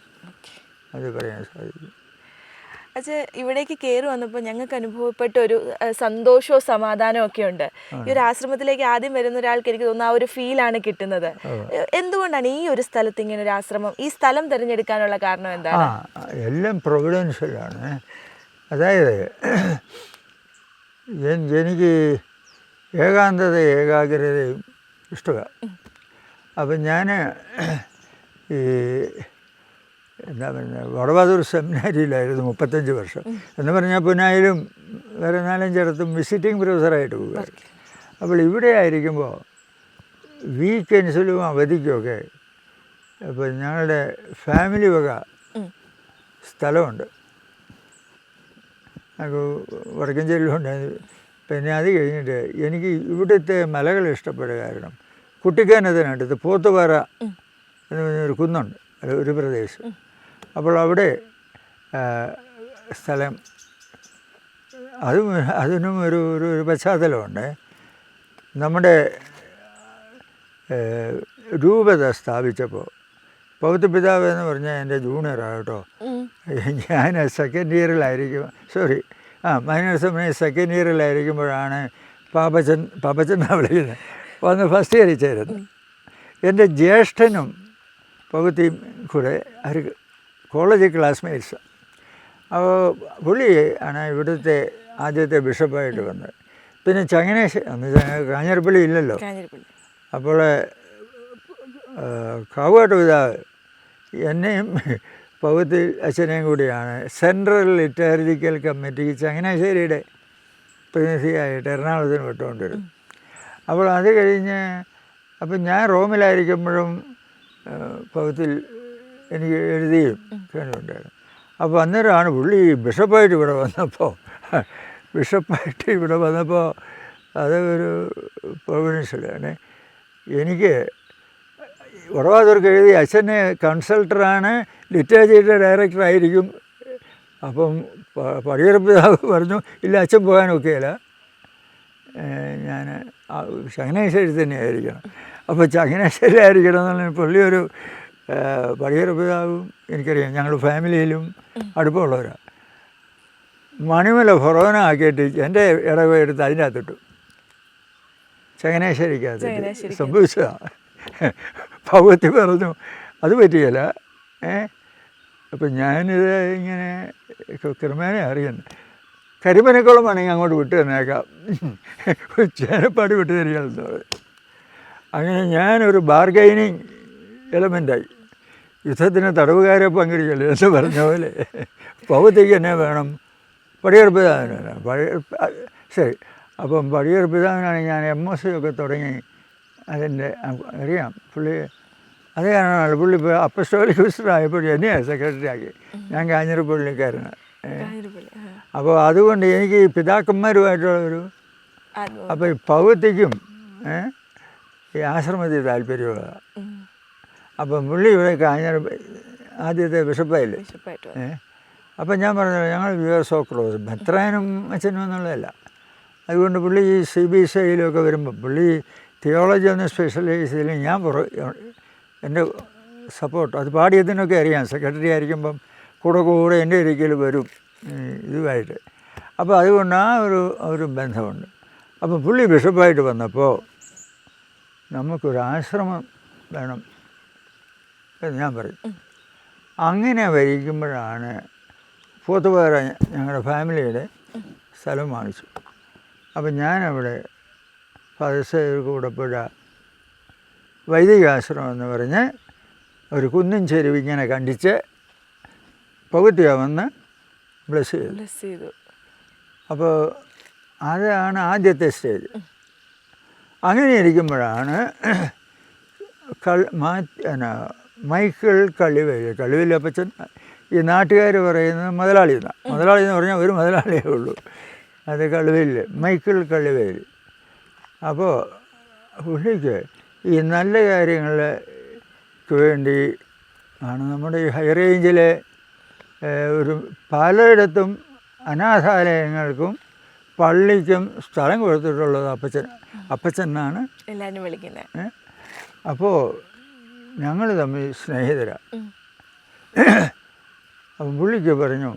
അത് പറയാൻ സാധിക്കും. അച്ഛാ, ഇവിടേക്ക് കയറി വന്നപ്പോൾ ഞങ്ങൾക്ക് അനുഭവപ്പെട്ട ഒരു സന്തോഷവും സമാധാനവും ഒക്കെ ഉണ്ട്. ഈ ഒരു ആശ്രമത്തിലേക്ക് ആദ്യം വരുന്ന ഒരാൾക്ക് എനിക്ക് തോന്നുന്നു ആ ഒരു ഫീലാണ് കിട്ടുന്നത്. എന്തുകൊണ്ടാണ് ഈ ഒരു സ്ഥലത്ത് ഇങ്ങനെ ഒരു ആശ്രമം, ഈ സ്ഥലം തിരഞ്ഞെടുക്കാനുള്ള കാരണം എന്താണ്? എല്ലാം പ്രൊവിഡൻഷ്യലാണ്. അതായത് എനിക്ക് ഏകാന്തതയും ഏകാഗ്രതയും ഇഷ്ടമാണ്. അപ്പം ഞാൻ ഈ എന്താ പറയുന്നത് വടവാതൂർ സെമിനാരിയിലായിരുന്നു 35 വർഷം. എന്ന് പറഞ്ഞാൽ പുനായിലും വേറെ 4-5 ഇടത്തും വിസിറ്റിംഗ് പ്രൊഫസറായിട്ട് പോകുമായിരുന്നു. അപ്പോൾ ഇവിടെ ആയിരിക്കുമ്പോൾ വീക്കെൻഡ്സിലും അവധിക്കുമൊക്കെ അപ്പോൾ ഞങ്ങളുടെ ഫാമിലി വക സ്ഥലമുണ്ട്. അത് വടക്കഞ്ചേരിയിലുണ്ടായിരുന്നു. പിന്നെ അത് കഴിഞ്ഞിട്ട് എനിക്ക് ഇവിടുത്തെ മലകൾ ഇഷ്ടപ്പെടുക കാരണം കുട്ടിക്കാനത്തിനടുത്ത് പോത്തുപാറ എന്ന് പറഞ്ഞൊരു കുന്നുണ്ട്, ഒരു പ്രദേശം. അപ്പോൾ അവിടെ സ്ഥലം അതിനും ഒരു പശ്ചാത്തലമുണ്ട്. നമ്മുടെ രൂപത സ്ഥാപിച്ചപ്പോൾ പൗത്യപിതാവ് എന്ന് പറഞ്ഞാൽ എൻ്റെ ജൂനിയറാണ് കേട്ടോ. ഞാൻ സെക്കൻഡ് ഇയറിലായിരിക്കും, മൈനർ സെമിനാരി സെക്കൻഡ് ഇയറിലായിരിക്കുമ്പോഴാണ് പാപ്പച്ചനാണ് വിളിക്കുന്നത്, വന്ന് ഫസ്റ്റ് ഇയറിൽ ചേരുന്നത്. എൻ്റെ ജ്യേഷ്ഠനും പകുതിയും കൂടെ അവർ കോളേജ് ക്ലാസ്മേറ്റ്സ്. അപ്പോൾ പുള്ളി ആണ് ഇവിടുത്തെ ആദ്യത്തെ ബിഷപ്പായിട്ട് വന്നത്. പിന്നെ ചങ്ങനാശ്ശേരി, അന്ന് കാഞ്ഞിരപ്പള്ളി ഇല്ലല്ലോ. അപ്പോൾ കാവുകാട്ട് പിതാവ് എന്നെയും പകുതി അച്ഛനെയും കൂടിയാണ് സെൻട്രൽ ലിറ്റർജിക്കൽ കമ്മിറ്റിക്ക് ചങ്ങനാശ്ശേരിയുടെ പ്രതിനിധിയായിട്ട് എറണാകുളത്തിന് വിട്ടുകൊണ്ടിരുന്നു. അപ്പോൾ അത് കഴിഞ്ഞ് അപ്പം ഞാൻ റോമിലായിരിക്കുമ്പോഴും പകുതിയിൽ എനിക്ക് എഴുതിയും ഉണ്ടായിരുന്നു. അപ്പോൾ അന്നേരമാണ് പുള്ളി ബിഷപ്പായിട്ട് ഇവിടെ വന്നപ്പോൾ അത് ഒരു പ്രൊവിഡൻഷ്യലാണ്. എനിക്ക് വടവാതൂർക്ക് എഴുതി അച്ഛനെ കൺസൾട്ടറാണ്, ലിറ്ററേച്ചറിൻ്റെ ഡയറക്ടറായിരിക്കും. അപ്പം പടിയറപ്പിതാവ് പറഞ്ഞു ഇല്ല അച്ഛൻ പോകാനൊക്കെയല്ല, ഞാൻ ചങ്ങനാശ്ശേരി തന്നെ ആയിരിക്കണം. അപ്പോൾ ചങ്ങനാശ്ശേരി ആയിരിക്കണം എന്നുള്ള പുള്ളി ഒരു പടിയറപ്പിതാവും എനിക്കറിയാം, ഞങ്ങൾ ഫാമിലിയിലും അടുപ്പമുള്ളവരാണ്. മണിമല ഫൊറോന ആക്കിയിട്ട് എൻ്റെ ഇടവ എടുത്ത് അതിൻ്റെ അകത്തിട്ടു. ചങ്ങനാശ്ശേരിക്കകത്ത് സംഭവിച്ചതാണ്. ഭഗവതി പറഞ്ഞു അത് പറ്റിയല്ല. അപ്പം ഞാനിത് ഇങ്ങനെ ക്രമേണ അറിയുന്നു. കരിമനക്കുളം വേണമെങ്കിൽ അങ്ങോട്ട് വിട്ടു തന്നേക്കാം, ചേനപ്പാട് വിട്ടു തരികയെന്ന് പറയും. അങ്ങനെ ഞാനൊരു ബാർഗൈനിങ് എലമെൻ്റായി. യുദ്ധത്തിന് തടവുകാരെ പങ്കെടുക്കല്ലേ എന്ന് പറഞ്ഞ പോലെ ഭഗവതിക്ക് എന്നെ വേണം, പടിയർപ്പിതാവിന് ശരി. അപ്പം പടിയർപ്പിതാവിനാണ് ഞാൻ MSc ഒക്കെ തുടങ്ങി. അതിൻ്റെ അറിയാം പുള്ളി. അത് കാരണമാണ് പുള്ളി ഇപ്പോൾ അപ്പസ്റ്റോലിക് വിസിറ്ററായപ്പോഴും എന്നെയാണ് സെക്രട്ടറി ആക്കി. ഞാൻ കാഞ്ഞിരപ്പള്ളിക്കാരനാണ്. അപ്പോൾ അതുകൊണ്ട് എനിക്ക് പിതാക്കന്മാരുമായിട്ടുള്ളൊരു, അപ്പോൾ ഈ ഭഗവതിക്കും ഈ ആശ്രമത്തിൽ താല്പര്യമുള്ളതാണ്. അപ്പം പുള്ളി ഇവിടെ ആദ്യത്തെ ബിഷപ്പായില്ലേ. അപ്പം ഞാൻ പറഞ്ഞല്ലോ ഞങ്ങൾ വ്യൂവേഴ്സ് ഓഫ് ക്ലോസ്, മെത്രാനും അച്ഛനും എന്നുള്ളതല്ല. അതുകൊണ്ട് പുള്ളി ഈ CBSIയിലൊക്കെ വരുമ്പോൾ പുള്ളി തിയോളജി ഒന്ന് സ്പെഷ്യലൈസ് ചെയ്തില്ലെങ്കിൽ ഞാൻ എൻ്റെ സപ്പോർട്ട് അത് പാടിയതിനൊക്കെ അറിയാം. സെക്രട്ടറി ആയിരിക്കുമ്പം കൂടെ എൻ്റെ ഒരിക്കൽ വരും ഇതുമായിട്ട്. അപ്പോൾ അതുകൊണ്ട് ഒരു ബന്ധമുണ്ട്. അപ്പോൾ പുള്ളി ബിഷപ്പായിട്ട് വന്നപ്പോൾ നമുക്കൊരു ആശ്രമം വേണം എന്ന് ഞാൻ പറയും. അങ്ങനെ വരിക്കുമ്പോഴാണ് പോത്തുപാറ ഞങ്ങളുടെ ഫാമിലിയുടെ സ്ഥലം വാങ്ങിച്ചു. അപ്പം ഞാനവിടെ ഫാദർ കൂടപ്പുഴ വൈദികാശ്രമം എന്ന് പറഞ്ഞ് ഒരു കുന്നിൻ ചെരുവ് ഇങ്ങനെ കണ്ടിച്ച് പകുതിയാവെന്ന് ബ്ലസ് ചെയ്തു. അപ്പോൾ അതാണ് ആദ്യത്തെ സ്റ്റേജ്. അങ്ങനെ ഇരിക്കുമ്പോഴാണ് മൈക്കിൾ കള്ളിവേലി അപ്പച്ചൻ, ഈ നാട്ടുകാർ പറയുന്നത് മുതലാളി എന്നാണ്. മുതലാളി എന്ന് പറഞ്ഞാൽ ഒരു മുതലാളിയേ ഉള്ളൂ, അത് കള്ളിവേലി, മൈക്കിൾ കള്ളിവേലി. അപ്പോൾ പുള്ളിക്ക് ഈ നല്ല കാര്യങ്ങൾക്ക് വേണ്ടി ആണ് നമ്മുടെ ഈ ഹൈ റേഞ്ചിലെ പലയിടത്തും അനാഥാലയങ്ങൾക്കും പള്ളിക്കും സ്ഥലം കൊടുത്തിട്ടുള്ളത് അപ്പച്ചൻ എന്നാണ് എല്ലാവരും വിളിക്കുന്നത്. അപ്പോൾ ഞങ്ങൾ തമ്മിൽ സ്നേഹിതരാണ്. അപ്പം പുള്ളിക്ക് പറഞ്ഞു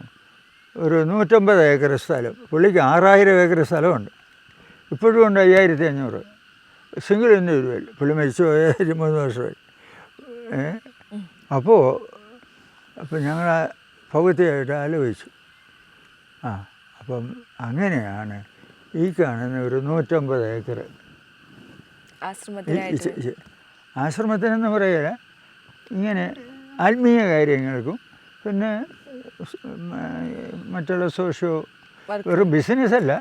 ഒരു 150 ഏക്കർ സ്ഥലം, പുള്ളിക്ക് 6000 ഏക്കർ സ്ഥലമുണ്ട്. ഇപ്പോഴും ഉണ്ട് 5500. Single individual. പുള്ളി മരിച്ചു പോയ 3 വർഷമായി. അപ്പോൾ ഞങ്ങൾ ഭഗവതിയായിട്ട് ആലോചിച്ചു. അപ്പം അങ്ങനെയാണ് ഈ കാണുന്ന ഒരു 150 ഏക്കർ ആശ്രമത്തിനെന്ന് പറയുക, ഇങ്ങനെ ആത്മീയ കാര്യങ്ങൾക്കും പിന്നെ മറ്റുള്ള ഒരു ബിസിനസ്സല്ല,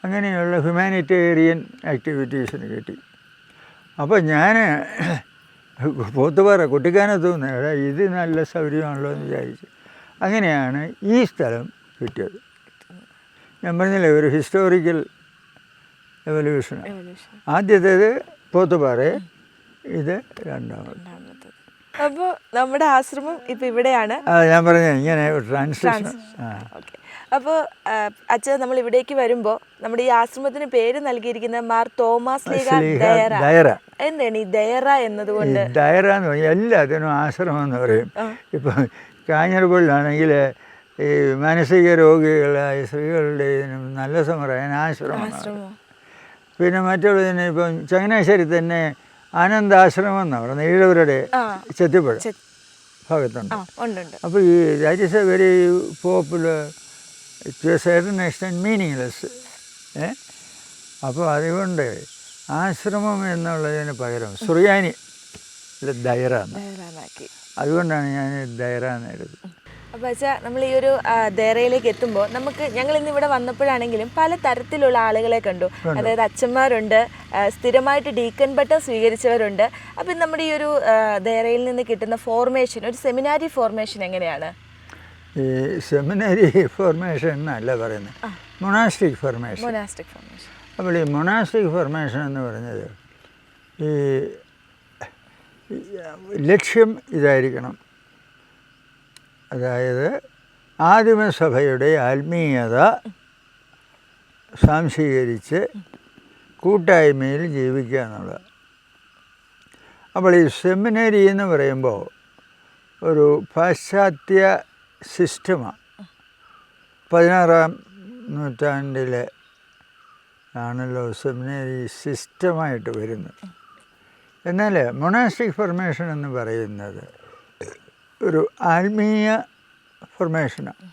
അങ്ങനെയുള്ള ഹ്യൂമാനിറ്റേറിയൻ ആക്ടിവിറ്റീസിന് കിട്ടി. അപ്പോൾ ഞാൻ പോത്തുപാറ കുട്ടിക്കാനത്ത് തോന്നുന്നത് ഇത് നല്ല സൗകര്യമാണല്ലോ എന്ന് വിചാരിച്ചു. അങ്ങനെയാണ് ഈ സ്ഥലം കിട്ടിയത്. ഞാൻ പറഞ്ഞില്ലേ ഒരു ഹിസ്റ്റോറിക്കൽ എവല്യൂഷൻ. ആദ്യത്തേത് പോത്തുപാറ, ഇത് രണ്ടാമത്. അപ്പോൾ നമ്മുടെ ആശ്രമം ഇപ്പം ഇവിടെയാണ്. ഞാൻ പറഞ്ഞ ഇങ്ങനെ ട്രാൻസ്ലേഷൻ. അപ്പോൾ അച്ഛൻ നമ്മൾ ഇവിടേക്ക് വരുമ്പോൾ നമ്മുടെ ഈ ആശ്രമത്തിന് പേര് നൽകിയിരിക്കുന്നത് മാർ തോമസ് ലീഗ ദയറ. എന്താണ് ഈ ദയറ എന്നതുകൊണ്ട്? ദയറ എന്ന് പറഞ്ഞാൽ എല്ലാത്തിനും ആശ്രമം എന്ന് പറയും. ഇപ്പം കാഞ്ഞിരപ്പള്ളിലാണെങ്കിൽ ഈ മാനസിക രോഗികളായ സ്ത്രീകളുടെ ഇതിനും നല്ല സമരം ആശ്രമം. പിന്നെ മറ്റുള്ളതിന് ഇപ്പം ചങ്ങനാശ്ശേരി തന്നെ ആനന്ദാശ്രമം എന്നാണ് പറയുന്നത്, ഈഴവരുടെ ചെത്തിപ്പുഴ ഭാഗത്തുണ്ട്. അപ്പോൾ ഈ that is a very popular, to a certain extent meaningless. അപ്പോൾ അതുകൊണ്ട് ആശ്രമം എന്നുള്ളതിന് പകരം സുറിയാനി ദയറ, അതുകൊണ്ടാണ് ഞാൻ ദയറ എന്ന് എഴുതുന്നത്. അപ്പോൾ വെച്ചാൽ നമ്മൾ ഈ ഒരു ദേറയിലേക്ക് എത്തുമ്പോൾ ഞങ്ങൾ ഇന്ന് ഇവിടെ വന്നപ്പോഴാണെങ്കിലും പല തരത്തിലുള്ള ആളുകളെ കണ്ടു. അതായത് അച്ഛന്മാരുണ്ട്, സ്ഥിരമായിട്ട് ഡീക്കൺ പട്ടം സ്വീകരിച്ചവരുണ്ട്. അപ്പം നമ്മുടെ ഈ ഒരു ദേറയിൽ നിന്ന് കിട്ടുന്ന ഫോർമേഷൻ, ഒരു സെമിനാരി ഫോർമേഷൻ എങ്ങനെയാണ്? ഈ സെമിനാരി ഫോർമേഷൻ എന്നല്ല പറയുന്നത്, മൊണാസ്റ്റിക് ഫോർമേഷൻ. അപ്പോൾ ഈ മൊണാസ്റ്റിക് ഫോർമേഷൻ എന്ന് പറഞ്ഞത് ഈ ലക്ഷ്യം ഇതായിരിക്കണം. അതായത് ആദിമസഭയുടെ ആത്മീയത സാംശീകരിച്ച് കൂട്ടായ്മയിൽ ജീവിക്കുക എന്നുള്ളത്. അപ്പോൾ ഈ സെമിനറി എന്ന് പറയുമ്പോൾ ഒരു പാശ്ചാത്യ സിസ്റ്റമാണ്. 16-ാം നൂറ്റാണ്ടിലെ ആണല്ലോ സെമിനറി സിസ്റ്റമായിട്ട് വരുന്നത്. എന്നാൽ മൊണാസ്റ്റിക് ഫോർമേഷൻ എന്ന് പറയുന്നത് ഒരു ആത്മീയ ഫോർമേഷനാണ്.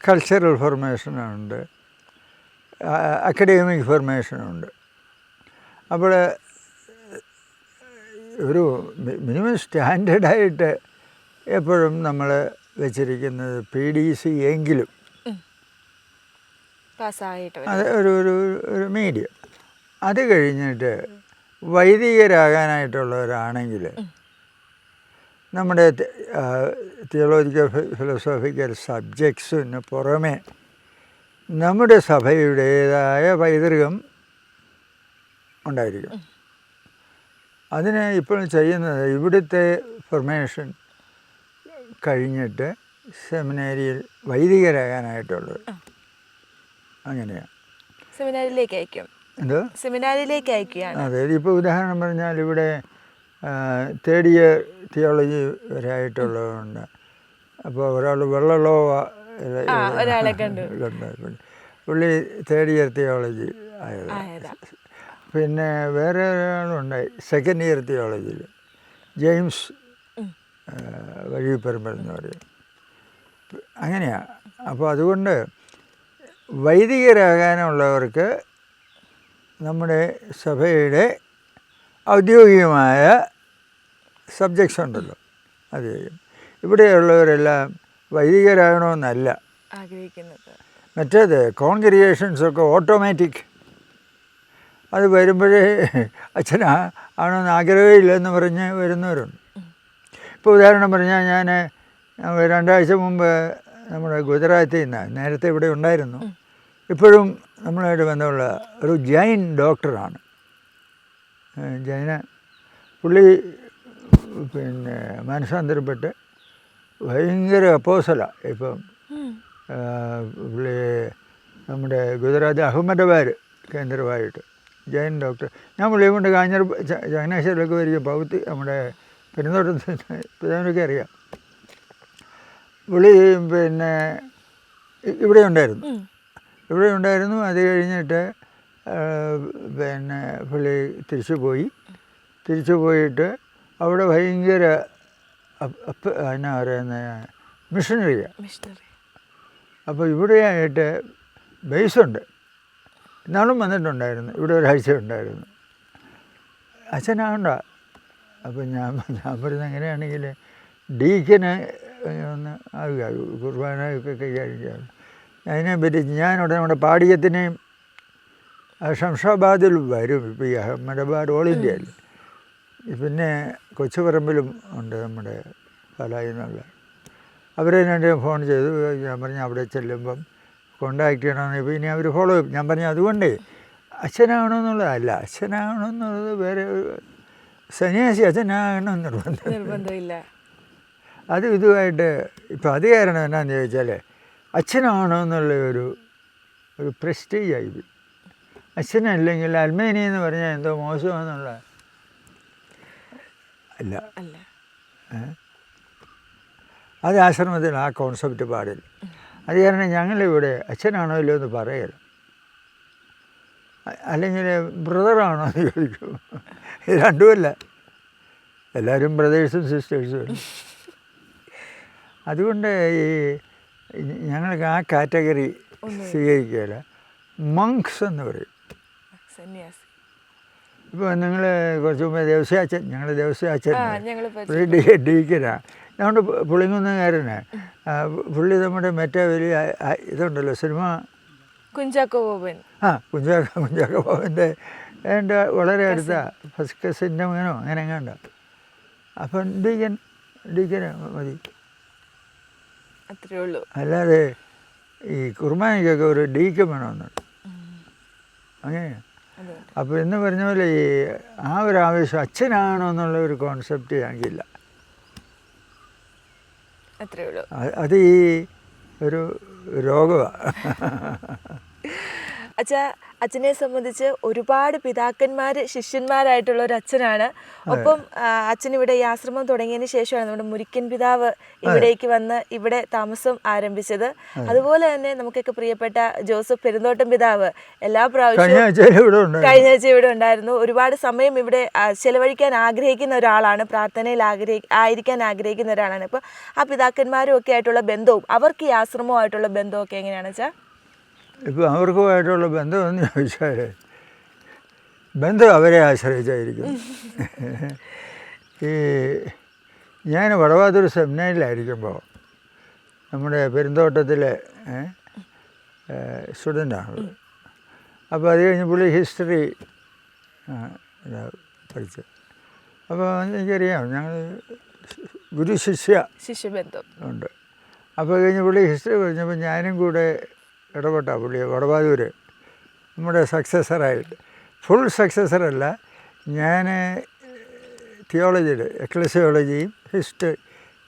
Cultural ഫോർമേഷനുണ്ട്, academic ഫോർമേഷനുണ്ട്. അപ്പോൾ ഒരു മിനിമം സ്റ്റാൻഡേർഡായിട്ട് എപ്പോഴും നമ്മൾ വെച്ചിരിക്കുന്നത് PDC എങ്കിലും അത് ഒരു മീഡിയം. അത് കഴിഞ്ഞിട്ട് വൈദികരാകാനായിട്ടുള്ളവരാണെങ്കിൽ നമ്മുടെ തിയോളജിക്കൽ ഫിലോസോഫിക്കൽ സബ്ജക്ട്സിന് പുറമെ നമ്മുടെ സഭയുടേതായ പൈതൃകം ഉണ്ടായിരിക്കും. അതിന് ഇപ്പോൾ ചെയ്യുന്നത് ഇവിടുത്തെ ഫോർമേഷൻ കഴിഞ്ഞിട്ട് സെമിനാരിയിൽ വൈദികരാകാനായിട്ടുള്ളത് അങ്ങനെയാണ്. സെമിനാരിയിലേക്ക് അയക്കും. എന്തോ? സെമിനാരിയിലേക്ക് അയക്കുകയാണ്. അതെ. ഇപ്പോൾ ഉദാഹരണം പറഞ്ഞാൽ ഇവിടെ തേർഡ് ഇയർ തിയോളജി വരെയായിട്ടുള്ളതുണ്ട്. അപ്പോൾ ഒരാൾ വെള്ളളോവ പുള്ളി തേർഡ് ഇയർ തിയോളജി ആയത്. പിന്നെ വേറെ ഒരാളുണ്ടായി സെക്കൻഡ് ഇയർ തിയോളജിയിൽ, ജെയിംസ് വഴിപ്പറമ്പൽ എന്ന് പറയും. അങ്ങനെയാണ്. അപ്പോൾ അതുകൊണ്ട് വൈദികരാകാനുള്ളവർക്ക് നമ്മുടെ സഭയുടെ ഔദ്യോഗികമായ സബ്ജക്ട്സ് ഉണ്ടല്ലോ, അത് ചെയ്യും. ഇവിടെയുള്ളവരെല്ലാം വൈദികരാകണമെന്നല്ല ആഗ്രഹിക്കുന്നത്. മറ്റേത് കോൺഗ്രിഗേഷൻസൊക്കെ ഓട്ടോമാറ്റിക്. അത് വരുമ്പോഴേ ആണെന്ന് ആഗ്രഹമില്ലെന്ന് പറഞ്ഞ് വരുന്നവരുണ്ട്. ഇപ്പോൾ ഉദാഹരണം പറഞ്ഞാൽ ഞാൻ 2 ആഴ്ച മുമ്പ് നമ്മുടെ ഗുജറാത്തിൽ നിന്ന്, നേരത്തെ ഇവിടെ ഉണ്ടായിരുന്നു, ഇപ്പോഴും നമ്മളായിട്ട് ബന്ധമുള്ള ഒരു ജൈൻ ഡോക്ടറാണ്. ജൈന പുള്ളി പിന്നെ മനസ്സാന്തരപ്പെട്ട് ഭയങ്കര അപ്പോസലാണ്. ഇപ്പം പുള്ളി നമ്മുടെ ഗുജറാത്ത് അഹമ്മദാബാദ് കേന്ദ്രമായിട്ട് ജൈൻ ഡോക്ടർ. ഞാൻ പുള്ളിയെ കൊണ്ട് ചങ്ങനാശ്ശേരിയിലൊക്കെ വരിക, പൗത്ത് നമ്മുടെ പെരുന്നോട്ടത്തിനൊക്കെ അറിയാം. പുള്ളി പിന്നെ ഇവിടെ ഉണ്ടായിരുന്നു. അത് കഴിഞ്ഞിട്ട് പിന്നെ പുള്ളി തിരിച്ചു പോയിട്ട് അവിടെ ഭയങ്കര എന്നാ പറയുന്നത് മിഷനറിയാണ്. അപ്പോൾ ഇവിടെയായിട്ട് ബേസുണ്ട്. ഇന്നാളും വന്നിട്ടുണ്ടായിരുന്നു, ഇവിടെ ഒരാഴ്ച ഉണ്ടായിരുന്നു. അച്ഛനാകണ്ട. അപ്പോൾ ഞാൻ പറയുന്നത് എങ്ങനെയാണെങ്കിൽ ഡീക്കന് ഒന്ന് ആകുക, കുർബാനയൊക്കെ കൈകാര്യം ചെയ്യാം. അതിനെപ്പറ്റി ഞാനിവിടെ നമ്മുടെ പാടിയത്തിനെയും ശംഷാബാദിൽ വരും. ഇപ്പോൾ ഈ അഹമ്മദാബാദ് ഓൾ ഇന്ത്യയിൽ, പിന്നെ കൊച്ചുപറമ്പിലും ഉണ്ട് നമ്മുടെ പാലായിൽ നിന്നുള്ള. അവരെ ഞാൻ ഫോൺ ചെയ്തു. ഞാൻ പറഞ്ഞു അവിടെ ചെല്ലുമ്പം കോണ്ടാക്ട് ചെയ്യണമെന്ന്. ഇപ്പോൾ ഇനി അവർ ഫോളോ ചെയ്യും. ഞാൻ പറഞ്ഞു അതുകൊണ്ടേ അച്ഛനാകണമെന്നുള്ളതല്ല, അച്ഛനാകണമെന്നുള്ളത് വേറെ സന്യാസി അച്ഛനാകണം നിർബന്ധമില്ല. അത് ഇതുമായിട്ട് ഇപ്പം അത് കാരണം എന്നാന്ന് ചോദിച്ചാൽ അച്ഛനാകണമെന്നുള്ള ഒരു പ്രസ്റ്റീജായി. അച്ഛനല്ലെങ്കിൽ അൽമേനി എന്ന് പറഞ്ഞാൽ എന്തോ മോശമാണെന്നുള്ള അല്ല. അത് ആശ്രമത്തിൽ ആ കോൺസെപ്റ്റ് പാടില്ല. അത് കാരണം ഞങ്ങളിവിടെ അച്ഛനാണോ ഇല്ലോ എന്ന് പറയല, അല്ലെങ്കിൽ ബ്രദറാണോ എന്ന് ചോദിക്കും. ഇത് രണ്ടുമല്ല, എല്ലാവരും ബ്രദേഴ്സും സിസ്റ്റേഴ്സും അല്ല. അതുകൊണ്ട് ഈ ഞങ്ങൾക്ക് ആ കാറ്റഗറി സ്വീകരിക്കുകയില്ല. മങ്ക്സ് എന്ന് പറയും. ഇപ്പോൾ നിങ്ങൾ കുറച്ച് മുമ്പ് ദേവസ്യാച്ചൻ, ഞങ്ങൾ ദേവസ്യാച്ചൻ ഡീക്കനാണ്. ഞങ്ങളുടെ പുളിങ്കുന്നുകാരന് പുള്ളി നമ്മുടെ മറ്റേ വലിയ ഇതുണ്ടല്ലോ സിനിമ കുഞ്ചാക്കോ ബോബൻ. കുഞ്ചാക്കോ ബോബൻ്റെ എൻ്റെ വളരെ അടുത്ത ഫസ്റ്റ് കസിൻ്റെ മകനോ അങ്ങനെ എങ്ങാണ്ട. അപ്പം ഡീക്കന് മതി, അത്രേ ഉള്ളൂ. അല്ലാതെ ഈ കുർബാനയ്ക്കൊക്കെ ഒരു ഡീക്കൻ വേണമെന്നുണ്ട്. അങ്ങനെയാണ്. അപ്പോൾ എന്ന് പറഞ്ഞ പോലെ ഈ ആ ഒരു ആവേശം അച്ഛനാണോ എന്നുള്ള ഒരു കോൺസെപ്റ്റ് ഞങ്ങൾക്കില്ല. അത്രേ ഉള്ളൂ. അത് ഈ ഒരു രോഗമാണ്. അച്ഛാ, അച്ഛനെ സംബന്ധിച്ച് ഒരുപാട് പിതാക്കന്മാർ ശിഷ്യന്മാരായിട്ടുള്ള ഒരു അച്ഛനാണ്. ഒപ്പം അച്ഛൻ ഇവിടെ ഈ ആശ്രമം തുടങ്ങിയതിന് ശേഷമാണ് നമ്മുടെ മുരിക്കൻ പിതാവ് ഇവിടേക്ക് വന്ന് ഇവിടെ താമസം ആരംഭിച്ചത്. അതുപോലെ തന്നെ നമുക്കൊക്കെ പ്രിയപ്പെട്ട ജോസഫ് പെരുന്തോട്ടം പിതാവ് എല്ലാ പ്രാവശ്യവും കഴിഞ്ഞ ആഴ്ച ഇവിടെ ഉണ്ടായിരുന്നു. ഒരുപാട് സമയം ഇവിടെ ചെലവഴിക്കാൻ ആഗ്രഹിക്കുന്ന ഒരാളാണ്, പ്രാർത്ഥനയിൽ ആയിരിക്കാൻ ആഗ്രഹിക്കുന്ന ഒരാളാണ്. അപ്പോൾ ആ പിതാക്കന്മാരും ഒക്കെ ആയിട്ടുള്ള ബന്ധവും അവർക്ക് ഈ ആശ്രമവുമായിട്ടുള്ള ബന്ധമൊക്കെ എങ്ങനെയാണെന്ന് വെച്ചാൽ, ഇപ്പോൾ അവർക്കുമായിട്ടുള്ള ബന്ധമെന്ന് ചോദിച്ചാൽ ബന്ധം അവരെ ആശ്രയിച്ചായിരിക്കും. ഈ ഞാൻ വടവാതൂർ സെമിനാരിലായിരിക്കുമ്പോൾ നമ്മുടെ പെരുന്തോട്ടത്തിലെ സ്റ്റുഡൻ്റാണ്. അപ്പോൾ അത് കഴിഞ്ഞ് പുള്ളി ഹിസ്റ്ററി പഠിച്ചത്. അപ്പോൾ എനിക്കറിയാം ഞങ്ങൾ ഗുരു ശിഷ്യബന്ധം ഉണ്ട്. അപ്പോൾ കഴിഞ്ഞ് പുള്ളി ഹിസ്റ്ററി പഠിച്ചപ്പോൾ ഞാനും കൂടെ ഇടപെട്ട പുള്ളി വടവാതൂർ നമ്മുടെ സക്സസറായിട്ട്, ഫുൾ സക്സസറല്ല, ഞാൻ തിയോളജിയുടെ എക്ലസിയോളജിയും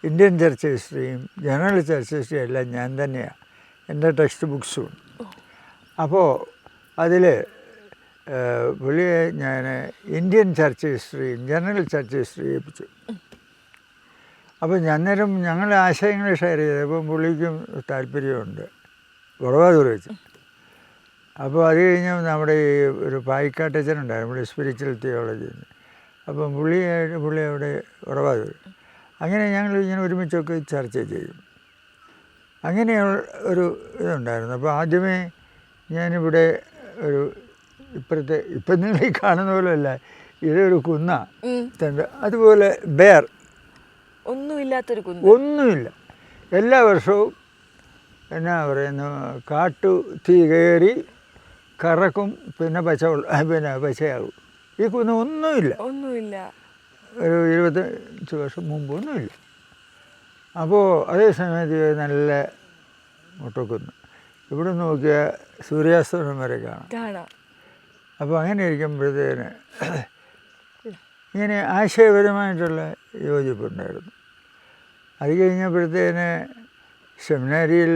ഇന്ത്യൻ ചർച്ച് ഹിസ്റ്ററിയും ജനറൽ ചർച്ച് ഹിസ്റ്ററിയും എല്ലാം ഞാൻ തന്നെയാണ്, എൻ്റെ ടെക്സ്റ്റ് ബുക്സും. അപ്പോൾ അതിൽ പുള്ളിയെ ഞാൻ ഇന്ത്യൻ ചർച്ച് ഹിസ്റ്ററിയും ജനറൽ ചർച്ച് ഹിസ്റ്ററിയും ഏൽപ്പിച്ചു. അപ്പോൾ അന്നേരം ഞങ്ങൾ ആശയങ്ങൾ ഷെയർ ചെയ്തപ്പോൾ പുള്ളിക്കും താല്പര്യമുണ്ട് വടവാതൂർ വെച്ച്. അപ്പോൾ അത് കഴിഞ്ഞ് നമ്മുടെ ഈ ഒരു പായിക്കാട്ടച്ചനുണ്ടായിരുന്നു, നമ്മുടെ സ്പിരിച്വൽ തിയോളജി. അപ്പം പുള്ളി അവിടെ വടവാതൂർ. അങ്ങനെ ഞങ്ങൾ ഇങ്ങനെ ഒരുമിച്ചൊക്കെ ചർച്ച ചെയ്യും. അങ്ങനെ ഒരു ഇതുണ്ടായിരുന്നു. അപ്പോൾ ആദ്യമേ ഞാനിവിടെ ഒരു ഇപ്പം നിങ്ങൾ ഈ കാണുന്ന പോലെ അല്ല, ഇതൊരു കുന്ന, അതുപോലെ ബേർ ഒന്നുമില്ലാത്തൊരു കുന്ന, ഒന്നുമില്ല. എല്ലാ വർഷവും എന്നാ പറയുന്നു, കാട്ടു തീ കയറി കറക്കും, പിന്നെ പച്ചയാകും. ഈ കുന്ന് ഒന്നുമില്ല. ഒരു 25 വർഷം മുമ്പ് ഒന്നുമില്ല. അപ്പോൾ അതേ സമയത്ത് നല്ല മുട്ടക്കുന്ന്, ഇവിടെ നോക്കിയാൽ സൂര്യാസ്തമനം വരെ കാണാം. അപ്പോൾ അങ്ങനെ ഇരിക്കുമ്പോഴത്തേന് ഇങ്ങനെ ആശയപരമായിട്ടുള്ള യോജിപ്പുണ്ടായിരുന്നു. അത് കഴിഞ്ഞപ്പോഴത്തേന് സെമിനാരിയിൽ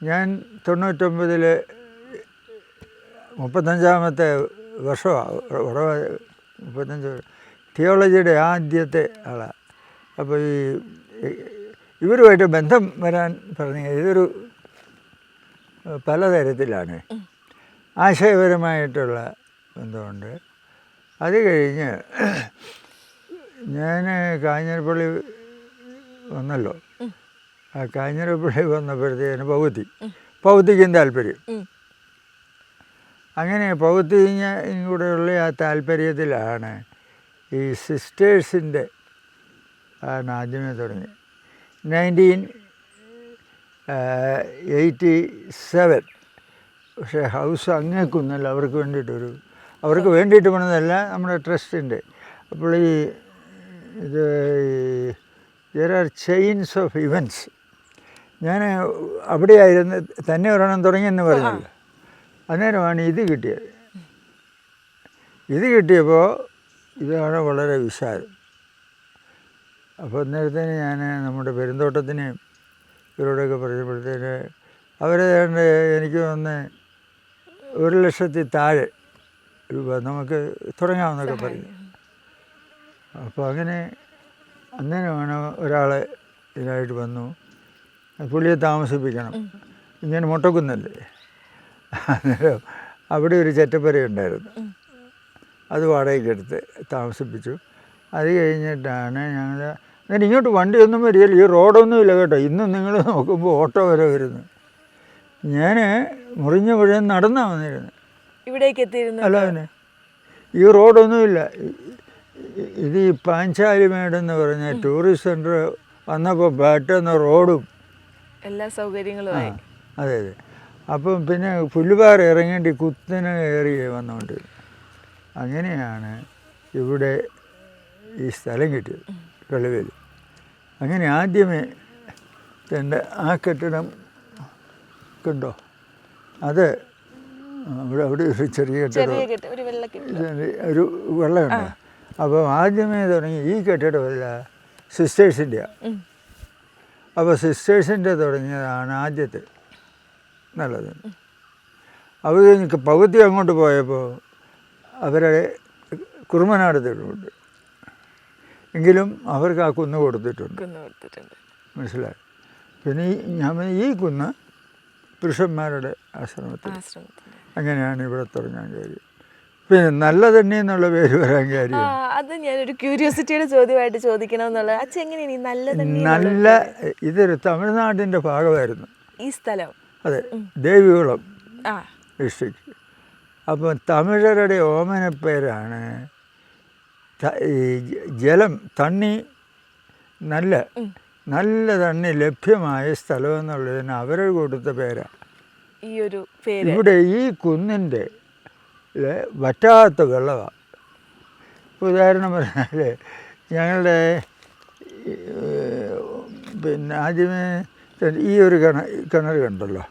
ഞാൻ 99 35-ാമത്തെ വർഷമാണ്, 35 തിയോളജിയുടെ ആദ്യത്തെ ആളാണ്. അപ്പോൾ ഈ ഇവരുമായിട്ട് ബന്ധം വരാൻ പറഞ്ഞ ഇതൊരു പലതരത്തിലാണ്, ആശയപരമായിട്ടുള്ള ബന്ധമുണ്ട്. അത് കഴിഞ്ഞ് ഞാൻ കാഞ്ഞിരപ്പള്ളി വന്നല്ലോ. ആ കാഞ്ഞിരപ്പള്ളി വന്നപ്പോഴത്തേന് പൗതിക്കും താല്പര്യം. അങ്ങനെ പൗതിയും കൂടെയുള്ള ആ താല്പര്യത്തിലാണ് ഈ സിസ്റ്റേഴ്സിൻ്റെ ആണ് ആദ്യമേ തുടങ്ങി. 1987. പക്ഷേ ഹൗസ് അങ്ങേക്കൊന്നല്ല, അവർക്ക് വേണ്ടിയിട്ട് പണിതല്ല, നമ്മുടെ ട്രസ്റ്റിൻ്റെ. അപ്പോൾ ഈ ഇത് there are chains of events. ഞാൻ അവിടെയായിരുന്നു തന്നെ ഒരെണ്ണം തുടങ്ങിയെന്ന് പറഞ്ഞല്ലോ. അന്നേരമാണ് ഇത് കിട്ടിയപ്പോൾ ഇതാണ് വളരെ വിശാലം. അപ്പോൾ അന്നേരത്തേന് ഞാൻ നമ്മുടെ പെരുന്തോട്ടത്തിനെയും ഇവരോടൊക്കെ പറഞ്ഞപ്പോഴത്തേന് അവരേതാണ്ട് എനിക്ക് വന്ന് 1,00,000 താഴെ രൂപ നമുക്ക് തുടങ്ങാമെന്നൊക്കെ പറഞ്ഞു. അപ്പോൾ അന്നേരമാണ് ഒരാൾ ഇതിനായിട്ട് വന്നു, പുള്ളിയെ താമസിപ്പിക്കണം, ഇങ്ങനെ മുട്ടക്കുന്നല്ലേ. അന്നേരം അവിടെ ഒരു ചെറ്റപ്പരയുണ്ടായിരുന്നു, അത് വാടകയ്ക്കെടുത്ത് താമസിപ്പിച്ചു. അത് കഴിഞ്ഞിട്ടാണ് ഞങ്ങൾ എന്നിട്ട് ഇങ്ങോട്ട് വണ്ടിയൊന്നും വരികയില്ല, ഈ റോഡൊന്നുമില്ല കേട്ടോ. ഇന്നും നിങ്ങൾ നോക്കുമ്പോൾ ഓട്ടോ വരെ വരുന്നു. ഞാൻ മുറിഞ്ഞ പുഴ നടന്നാണ് വന്നിരുന്നത്, ഇവിടേക്ക് എത്തിയിരുന്നു. അല്ല പിന്നെ ഈ റോഡൊന്നുമില്ല. ഇത് ഈ പാഞ്ചാലിമേടെന്ന് പറഞ്ഞ ടൂറിസ്റ്റ് സെൻറ്റർ വന്നപ്പോൾ പെട്ടെന്ന് റോഡും എല്ലാ സൗകര്യങ്ങളും. അതെ. അപ്പം പിന്നെ പുല്ലുപാറ ഇറങ്ങേണ്ടി കുത്തിനെ കയറി വന്നുകൊണ്ട് അങ്ങനെയാണ് ഇവിടെ ഈ സ്ഥലം കിട്ടിയത്, വെളുവേൽ. അങ്ങനെ ആദ്യമേ ആ കെട്ടിടം കണ്ടോ, അത് അവിടെ ഒരു ചെറിയ കെട്ടിടം, ഒരു വെള്ളമുണ്ട്. അപ്പോൾ ആദ്യമേ തുടങ്ങി ഈ കെട്ടിടമല്ല, സിസ്റ്റേഴ്സിൻ്റെയാണ്. അപ്പോൾ സിസ്റ്റേഴ്സിൻ്റെ തുടങ്ങിയതാണ് ആദ്യത്തെ നല്ലത്. അവർ പകുതി അങ്ങോട്ട് പോയപ്പോൾ അവരെ കുറുമനാട് തെളിവുണ്ട്. എങ്കിലും അവർക്ക് ആ കുന്ന് കൊടുത്തിട്ടുണ്ട്. മനസ്സിലായി. പിന്നെ ഈ കുന്ന് പുരുഷന്മാരുടെ ആശ്രമത്തിൽ. അങ്ങനെയാണ് ഇവിടെ തുടങ്ങാൻ കാര്യം. പിന്നെ നല്ല തണ്ണി എന്നുള്ള പേര് വരാൻ കാര്യം അത് ഞാനൊരു ക്യൂരിയോസിറ്റിയുടെ ചോദ്യമായിട്ട് ചോദിക്കണമെന്നുള്ളത്. അച്ഛൻ എങ്ങനെയാണ് നല്ല ഇതൊരു തമിഴ്നാടിൻ്റെ ഭാഗമായിരുന്നു ഈ സ്ഥലം? അതെ, ദേവികുളം ഡിസ്ട്രിക്ട്. അപ്പം തമിഴരുടെ ഓമനപ്പേരാണ് ഈ ജലം, തണ്ണി, നല്ല തണ്ണി ലഭ്യമായ സ്ഥലം എന്നുള്ളതിന് അവർ കൊടുത്ത പേരാണ് ഈ ഒരു പേര്. ഇവിടെ ഈ കുന്നിൻ്റെ വറ്റാത്ത വെള്ളമാണ്. ഉദാഹരണം പറഞ്ഞാൽ ഞങ്ങളുടെ പിന്നെ ആദ്യമേ ഈ ഒരു കിണർ കണ്ടല്ലോ,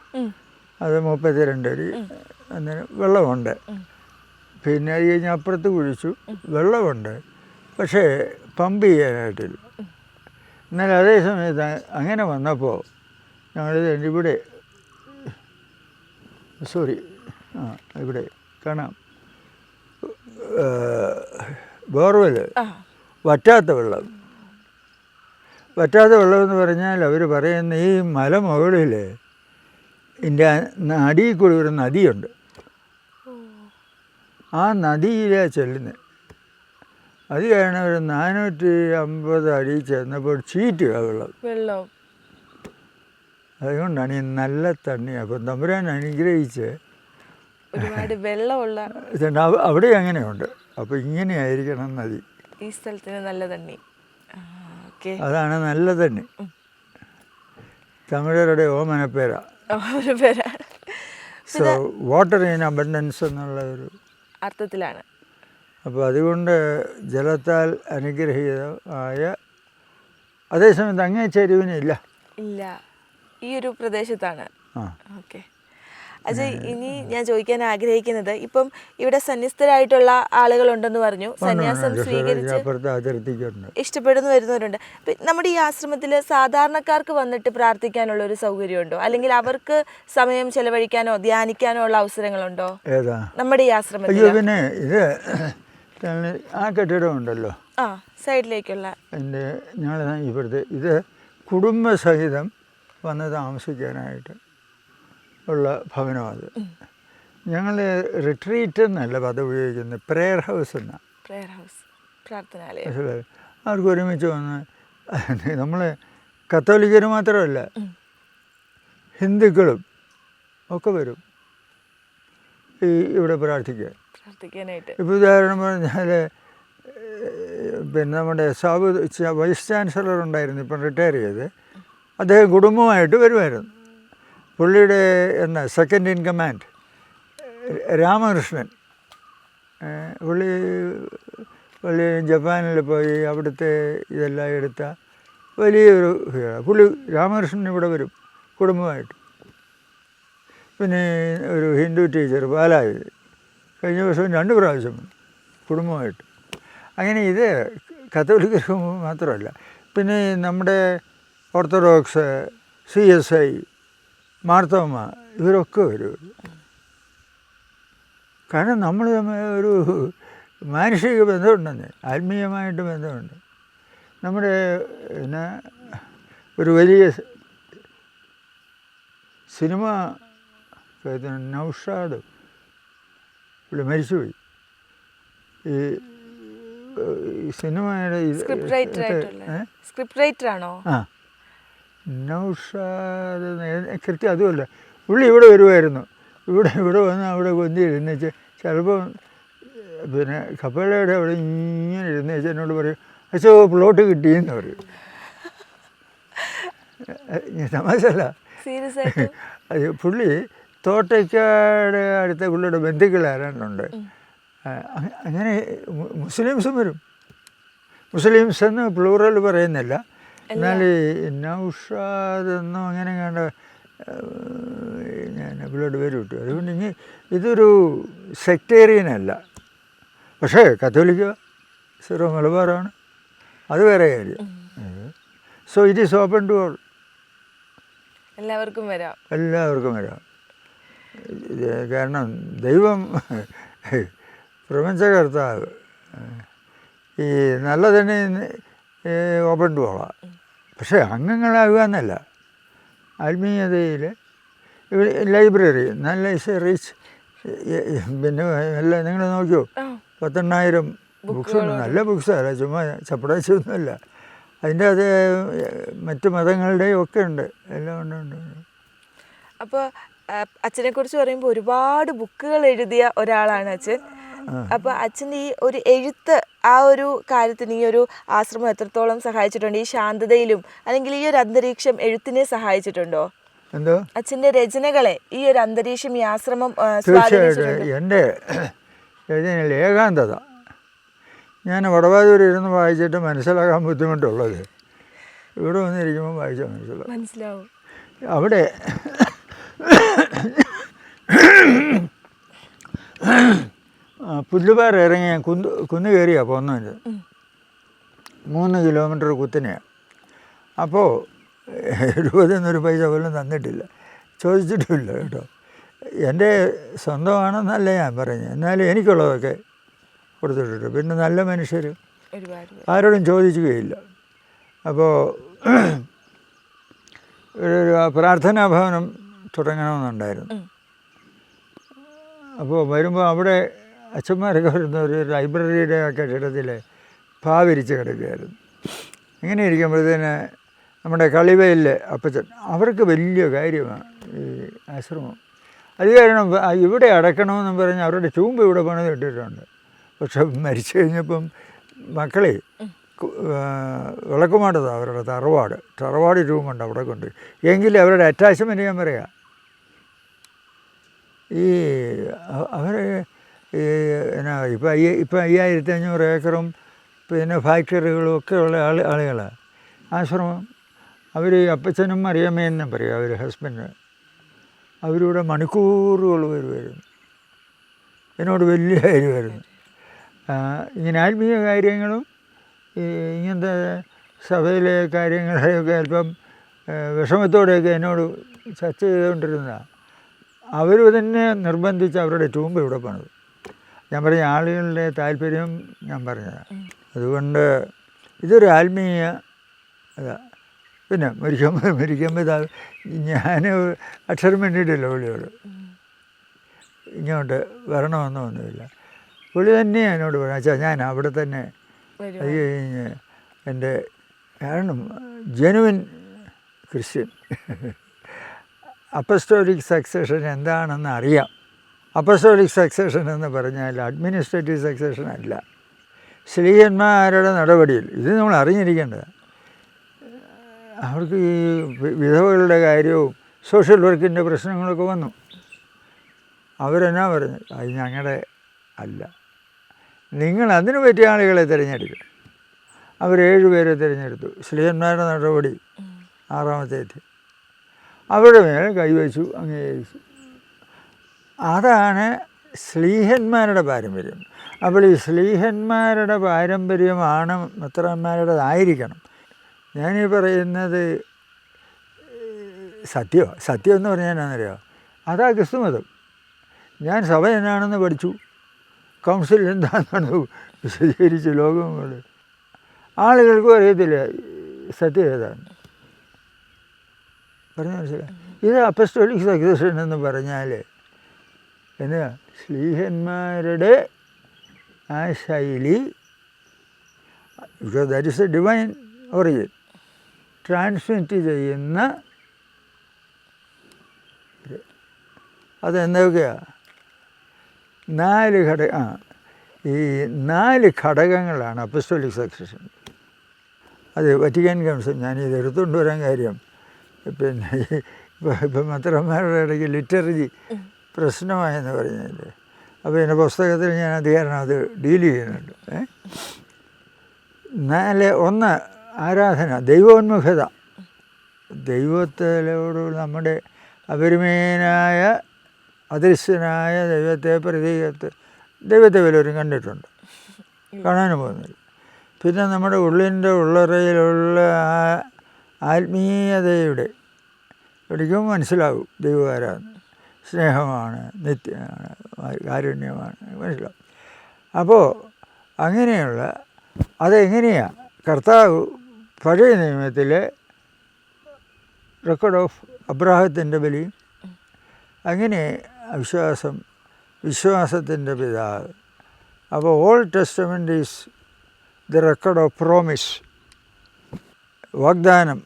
അത് 32 അടി അന്നേരം വെള്ളമുണ്ട്. പിന്നെ അത് കഴിഞ്ഞ് അപ്പുറത്ത് കുഴിച്ചു, വെള്ളമുണ്ട്, പക്ഷേ പമ്പ് ചെയ്യാനായിട്ടില്ല. എന്നാൽ അതേ സമയത്ത് അങ്ങനെ വന്നപ്പോൾ ഞങ്ങളിത് ഇവിടെ ഇവിടെ കാണാം ബോർവെൽ, വറ്റാത്ത വെള്ളം എന്ന് പറഞ്ഞാൽ അവർ പറയുന്ന ഈ മലമുകളിൽ ഇതിൻ്റെ അടിയിൽ കൂടി ഒരു നദിയുണ്ട്. ആ നദിയിലാണ് ചെല്ലുന്നത്. അത് കാരണം ഒരു 450 അടി ചെന്നപ്പോൾ ചീറ്റുക വെള്ളം. അതുകൊണ്ടാണ് ഈ നല്ല തണ്ണി. അപ്പം തമ്പുരാൻ അനുഗ്രഹിച്ച് ഒരുപാട് വെള്ളമുള്ള അവിടെ അങ്ങനെയുണ്ട്. അപ്പോൾ ഇങ്ങനെയായിരിക്കണം നദി. ഈ സ്ഥലത്തിന് നല്ല തണ്ണി. അതാണ് നല്ല തണ്ണി. തമിഴരുടെ ഓമനപ്പേരാ. സോ വാട്ടർ ഇൻ അബണ്ടൻസ് എന്നുള്ള ഒരു അർത്ഥത്തിലാണ്. അപ്പോൾ അതുകൊണ്ട് ജലത്താൽ അനുഗ്രഹീതമായ, അതേസമയത്ത് അങ്ങേ ചെരുവിനില്ല, ഈ ഒരു പ്രദേശത്താണ്. ഓക്കെ അജയ്, ഇനി ഞാൻ ചോദിക്കാൻ ആഗ്രഹിക്കുന്നത്, ഇപ്പം ഇവിടെ സന്യസ്തരായിട്ടുള്ള ആളുകളുണ്ടെന്ന് പറഞ്ഞു, സന്യാസം സ്വീകരിച്ച് ഇഷ്ടപ്പെടുന്നു വരുന്നവരുണ്ട്. നമ്മുടെ ഈ ആശ്രമത്തിൽ സാധാരണക്കാർക്ക് വന്നിട്ട് പ്രാർത്ഥിക്കാനുള്ള ഒരു സൗകര്യമുണ്ടോ? അല്ലെങ്കിൽ അവർക്ക് സമയം ചെലവഴിക്കാനോ ധ്യാനിക്കാനോ ഉള്ള അവസരങ്ങളുണ്ടോ നമ്മുടെ ഈ ആശ്രമത്തിൽ? പിന്നെ ഇത് ആ കെട്ടിടമുണ്ടല്ലോ സൈഡിലേക്കുള്ള ഞങ്ങൾ ഇവിടുത്തെ ഇത് കുടുംബസഹിതം വന്ന് താമസിക്കാനായിട്ട് ഉള്ള ഭവനം. അത് ഞങ്ങൾ റിട്രീറ്റ് എന്നല്ല പദം ഉപയോഗിക്കുന്നത്, പ്രെയർ ഹൗസ് എന്നാണ്. മനസ്സിലായി? അവർക്ക് ഒരുമിച്ച് വന്ന്, നമ്മൾ കത്തോലിക്കർ മാത്രമല്ല ഹിന്ദുക്കളും ഒക്കെ വരും ഇവിടെ പ്രാർത്ഥിക്കാനായിട്ട്. ഇപ്പോൾ ഉദാഹരണം പറഞ്ഞാൽ പിന്നെ നമ്മുടെ വൈസ് ചാൻസലർ ഉണ്ടായിരുന്നു, ഇപ്പം റിട്ടയർ ചെയ്ത്, അദ്ദേഹം കുടുംബമായിട്ട് വരുമായിരുന്നു. പുള്ളിയുടെ സെക്കൻഡ് ഇൻ കമാൻഡ് രാമകൃഷ്ണൻ, പുള്ളി ജപ്പാനിൽ പോയി അവിടുത്തെ ഇതെല്ലാം എടുത്ത വലിയൊരു പുള്ളി. രാമകൃഷ്ണൻ ഇവിടെ വരും കുടുംബമായിട്ട്. പിന്നെ ഒരു ഹിന്ദു ടീച്ചർ പാലായി കഴിഞ്ഞ വർഷം 2 പ്രാവശ്യം കുടുംബമായിട്ട്. അങ്ങനെ ഇത് കത്തോലിക്കർക്ക് മാത്രമല്ല, പിന്നെ നമ്മുടെ ഓർത്തഡോക്സ്, CSI, മാർത്തോമ, ഇവരൊക്കെ വരും. കാരണം നമ്മൾ തമ്മിൽ ഒരു മാനുഷിക ബന്ധമുണ്ടെന്ന്, ആത്മീയമായിട്ട് ബന്ധമുണ്ട്. നമ്മുടെ പിന്നെ ഒരു വലിയ സിനിമ നൗഷാദ് പുള്ളി മരിച്ചുപോയി. ഈ സിനിമയുടെ നൗഷാദ് കൃത്യം അതുമല്ല. പുള്ളി ഇവിടെ വരുമായിരുന്നു. ഇവിടെ വന്ന് അവിടെ കൊന്തിരുന്നേച്ച് ചിലപ്പോൾ പിന്നെ കപ്പലയുടെ അവിടെ ഇങ്ങനെ ഇരുന്നേച്ച് എന്നോട് പറയും, അച്ഛോ പ്ലോട്ട് കിട്ടിയെന്ന് പറയും. തമാശല്ല, അത് പുള്ളി തോട്ടയ്ക്കാട് അടുത്ത പുള്ളിയുടെ ബന്ധുക്കൾ ആരാണ്ടുണ്ട്. അങ്ങനെ മുസ്ലിംസും വരും. മുസ്ലിംസ് എന്ന് പ്ലൂറൽ പറയുന്നില്ല, എന്നാൽ നൗഷാദെന്നോ അങ്ങനെ കണ്ട ഞാൻ പുള്ളിയുടെ പേര് വിട്ടു. അതുകൊണ്ട് ഇനി ഇതൊരു സെക്ടേറിയനല്ല, പക്ഷേ കത്തോലിക്ക സിറോ മലബാറാണ്, അത് വേറെ കാര്യം. So it is open to all, എല്ലാവർക്കും വരാം. കാരണം ദൈവം പ്രപഞ്ചകർത്താവ് ഈ നല്ലതിനെ ഓപ്പൺ ടു പോകാം. പക്ഷേ അംഗങ്ങളാകുക എന്നല്ല. ആത്മീയതയിൽ ഇവിടെ ലൈബ്രറി നല്ല റീച്ച്, പിന്നെ എല്ലാം നിങ്ങൾ നോക്കിയോ, 10,000 ബുക്സുണ്ട്. നല്ല ബുക്സല്ല, ചുമ്മാ ചപ്പടാച്ചൊന്നുമല്ല. അതിൻ്റെ അത് മറ്റു മതങ്ങളുടെയും ഒക്കെ ഉണ്ട്, എല്ലാം ഉണ്ട്. അപ്പോൾ അച്ഛനെ കുറിച്ച് പറയുമ്പോൾ ഒരുപാട് ബുക്കുകൾ എഴുതിയ ഒരാളാണ് അച്ഛൻ. അപ്പോൾ അച്ഛൻ്റെ ഈ ഒരു എഴുത്ത് ആ ഒരു കാര്യത്തിന് ഈ ഒരു ആശ്രമം എത്രത്തോളം സഹായിച്ചിട്ടുണ്ട്? ഈ ശാന്തതയിലും അല്ലെങ്കിൽ ഈ ഒരു അന്തരീക്ഷം എഴുത്തിനെ സഹായിച്ചിട്ടുണ്ടോ? എന്തോ അച്ഛൻ്റെ രചനകളെ ഈ ഒരു അന്തരീക്ഷം ഈ ആശ്രമം തീർച്ചയായിട്ടും. എൻ്റെ രചനയിൽ ഏകാന്തത ഞാൻ വടവാതൂർ ഇരുന്ന് വായിച്ചിട്ട് മനസ്സിലാക്കാൻ ബുദ്ധിമുട്ടുള്ളത് ഇവിടെ വന്നിരിക്കുമ്പോൾ വായിച്ചാൽ മനസ്സിലാവും. അവിടെ പുല്ലുപാറ ഇറങ്ങി ഞാൻ കുന്ന് കയറിയാണ് പോകുന്നത്. 3 കിലോമീറ്റർ കുത്തിനെയാണ്. അപ്പോൾ 70 പൈസ പോലും തന്നിട്ടില്ല, ചോദിച്ചിട്ടുമില്ല കേട്ടോ. എൻ്റെ സ്വന്തമാണെന്നല്ല ഞാൻ പറഞ്ഞു, എന്നാലും എനിക്കുള്ളതൊക്കെ കൊടുത്തിട്ടുണ്ട്. പിന്നെ നല്ല മനുഷ്യർ, ആരോടും ചോദിക്കുകയില്ല. അപ്പോൾ ഒരു പ്രാർത്ഥനാ ഭവനം തുടങ്ങണമെന്നുണ്ടായിരുന്നു. അപ്പോൾ വരുമ്പോൾ അവിടെ അച്ഛന്മാരൊക്കെ വരുന്ന ഒരു ലൈബ്രറിയുടെ ആ കെട്ടിടത്തിൽ പാവിരിച്ച് കിടക്കുകയായിരുന്നു. ഇങ്ങനെ ഇരിക്കുമ്പോഴത്തേന് നമ്മുടെ കളിവയലിലെ അപ്പച്ചൻ, അവർക്ക് വലിയ കാര്യമാണ് ഈ ആശ്രമം. അത് കാരണം ഇവിടെ അടക്കണമെന്നും പറഞ്ഞ് അവരുടെ ചൂമ്പ് ഇവിടെ പണിത് ഇട്ടിട്ടുണ്ട്. പക്ഷെ മരിച്ചു കഴിഞ്ഞപ്പം മക്കളെ വിളക്കുമാട്ടതാണ് അവരുടെ തറവാട് രൂപമുണ്ട് അവിടെ കൊണ്ട്. എങ്കിലും അവരുടെ അറ്റാച്ച്മെൻറ്റ് ഞാൻ പറയാം, ഈ അവർ എന്നാ ഇപ്പം 5500 ഏക്കറും പിന്നെ ഫാക്ടറികളും ഒക്കെ ഉള്ള ആളുകളാണ് ആശ്രമം. അവർ അപ്പച്ചനും അറിയാമേന്നും പറയും, അവർ ഹസ്ബൻഡ്. അവരിവിടെ മണിക്കൂറുകൾ വരുമായിരുന്നു, എന്നോട് വലിയ കാര്യമായിരുന്നു. ഇങ്ങനെ ആത്മീയ കാര്യങ്ങളും ഇങ്ങനത്തെ സഭയിലെ കാര്യങ്ങളെയൊക്കെ അല്പം വിഷമത്തോടെയൊക്കെ എന്നോട് ചർച്ച ചെയ്തുകൊണ്ടിരുന്നതാണ്. അവർ തന്നെ നിർബന്ധിച്ച് അവരുടെ ടൂമ്പ് ഇവിടെ പണിത്. ഞാൻ പറഞ്ഞ ആളുകളുടെ താല്പര്യം ഞാൻ പറഞ്ഞതാണ്. അതുകൊണ്ട് ഇതൊരു ആത്മീയ അതാ. പിന്നെ മരിക്കുമ്പോൾ ഞാൻ അക്ഷരം വേണ്ടിയിട്ടില്ല പുള്ളിയോട്, ഇങ്ങോട്ട് വരണമെന്നൊന്നുമില്ല. പുള്ളി തന്നെ എന്നോട് പറഞ്ഞു, അച്ഛാ ഞാൻ അവിടെ തന്നെ അത് കഴിഞ്ഞ് എൻ്റെ കാരണം ജെനുവിൻ ക്രിസ്ത്യൻ അപ്പസ്റ്റോലിക് സക്സഷൻ എന്താണെന്ന് അറിയാം. അപ്പസ്റ്റോലിക് സക്സഷൻ എന്ന് പറഞ്ഞാൽ അഡ്മിനിസ്ട്രേറ്റീവ് സക്സഷൻ അല്ല, ശ്ലീഹന്മാരുടെ നടപടിയിൽ. ഇത് നമ്മൾ അറിഞ്ഞിരിക്കേണ്ടത്. അവർക്ക് ഈ വിധവകളുടെ കാര്യവും സോഷ്യൽ വർക്കിൻ്റെ പ്രശ്നങ്ങളൊക്കെ വന്നു. അവരെന്നാ പറഞ്ഞു, അത് ഞങ്ങളുടെ അല്ല, നിങ്ങൾ അതിന് പറ്റിയ ആളുകളെ തിരഞ്ഞെടുക്കണം. അവർ 7 പേരെ തിരഞ്ഞെടുത്തു. ശ്ലീഹന്മാരുടെ നടപടി 6ാമത്തെ അധ്യായം. അവരുടെ മേലെ കൈവച്ചു, അംഗീകരിച്ചു. അതാണ് ശ്ലീഹന്മാരുടെ പാരമ്പര്യം. അപ്പോൾ ഈ ശ്ലീഹന്മാരുടെ പാരമ്പര്യമാണ് മെത്രാന്മാരുടേതായിരിക്കണം. ഞാനീ പറയുന്നത് സത്യം എന്ന് പറഞ്ഞാൽ എന്നാണെന്നറിയാമോ, അതാ ക്രിസ്തുമതം. ഞാൻ സഭ എന്നാണെന്ന് പഠിച്ചു, കൗൺസിൽ എന്താണെന്ന് വിശദീകരിച്ച് ലോകം കൊണ്ട് ആളുകൾക്കും അറിയത്തില്ല സത്യം ഏതാണ്. പറഞ്ഞ മനസ്സിലായി. ഇത് അപ്പസ്റ്റോലിക് സക്സഷൻ എന്ന് പറഞ്ഞാൽ എന്താ, ശ്ലീഹന്മാരുടെ ആ ശൈലി, because that is A divine origin, transmit ചെയ്യുന്ന അതെന്തൊക്കെയാണ് 4 ഘടകങ്ങളാണ് അപ്പസ്റ്റോലിക് സക്സഷൻ. അത് വറ്റിക്കാൻ കൗൺസിൽ, ഞാനിത് എടുത്തുകൊണ്ട് വരാൻ കാര്യം, പിന്നെ ഇപ്പം മെത്രാന്മാരുടെ ഇടയ്ക്ക് ലിറ്ററജി പ്രശ്നമായെന്ന് പറഞ്ഞില്ലേ. അപ്പോൾ എൻ്റെ പുസ്തകത്തിൽ ഞാൻ അധികാരം അത് ഡീൽ ചെയ്യുന്നുണ്ട്. 1 ആരാധന, ദൈവോന്മുഖത. ദൈവത്തിലോട് നമ്മുടെ അപരിമേയനായ അദൃശ്യനായ ദൈവത്തെ വല്ലവരും കണ്ടിട്ടുണ്ട്, കാണാനും പോകുന്നില്ല. പിന്നെ നമ്മുടെ ഉള്ളിൻ്റെ ഉള്ളറയിലുള്ള ആ ആത്മീയതയുടെ ഒരിക്കലും മനസ്സിലാകും ദൈവകാരാന്ന്. സ്നേഹമാണ്, നിത്യമാണ്, കാരുണ്യമാണ്, മനസ്സിലാവും. അപ്പോൾ അങ്ങനെയുള്ള അതെങ്ങനെയാണ് കർത്താവ് പഴയ നിയമത്തിലെ റെക്കോർഡ് ഓഫ് അബ്രാഹത്തിൻ്റെ ബലിയും അങ്ങനെ വിശ്വാസത്തിൻ്റെ പിതാവ്. അപ്പോൾ old testament is the record of promise, വാഗ്ദാനം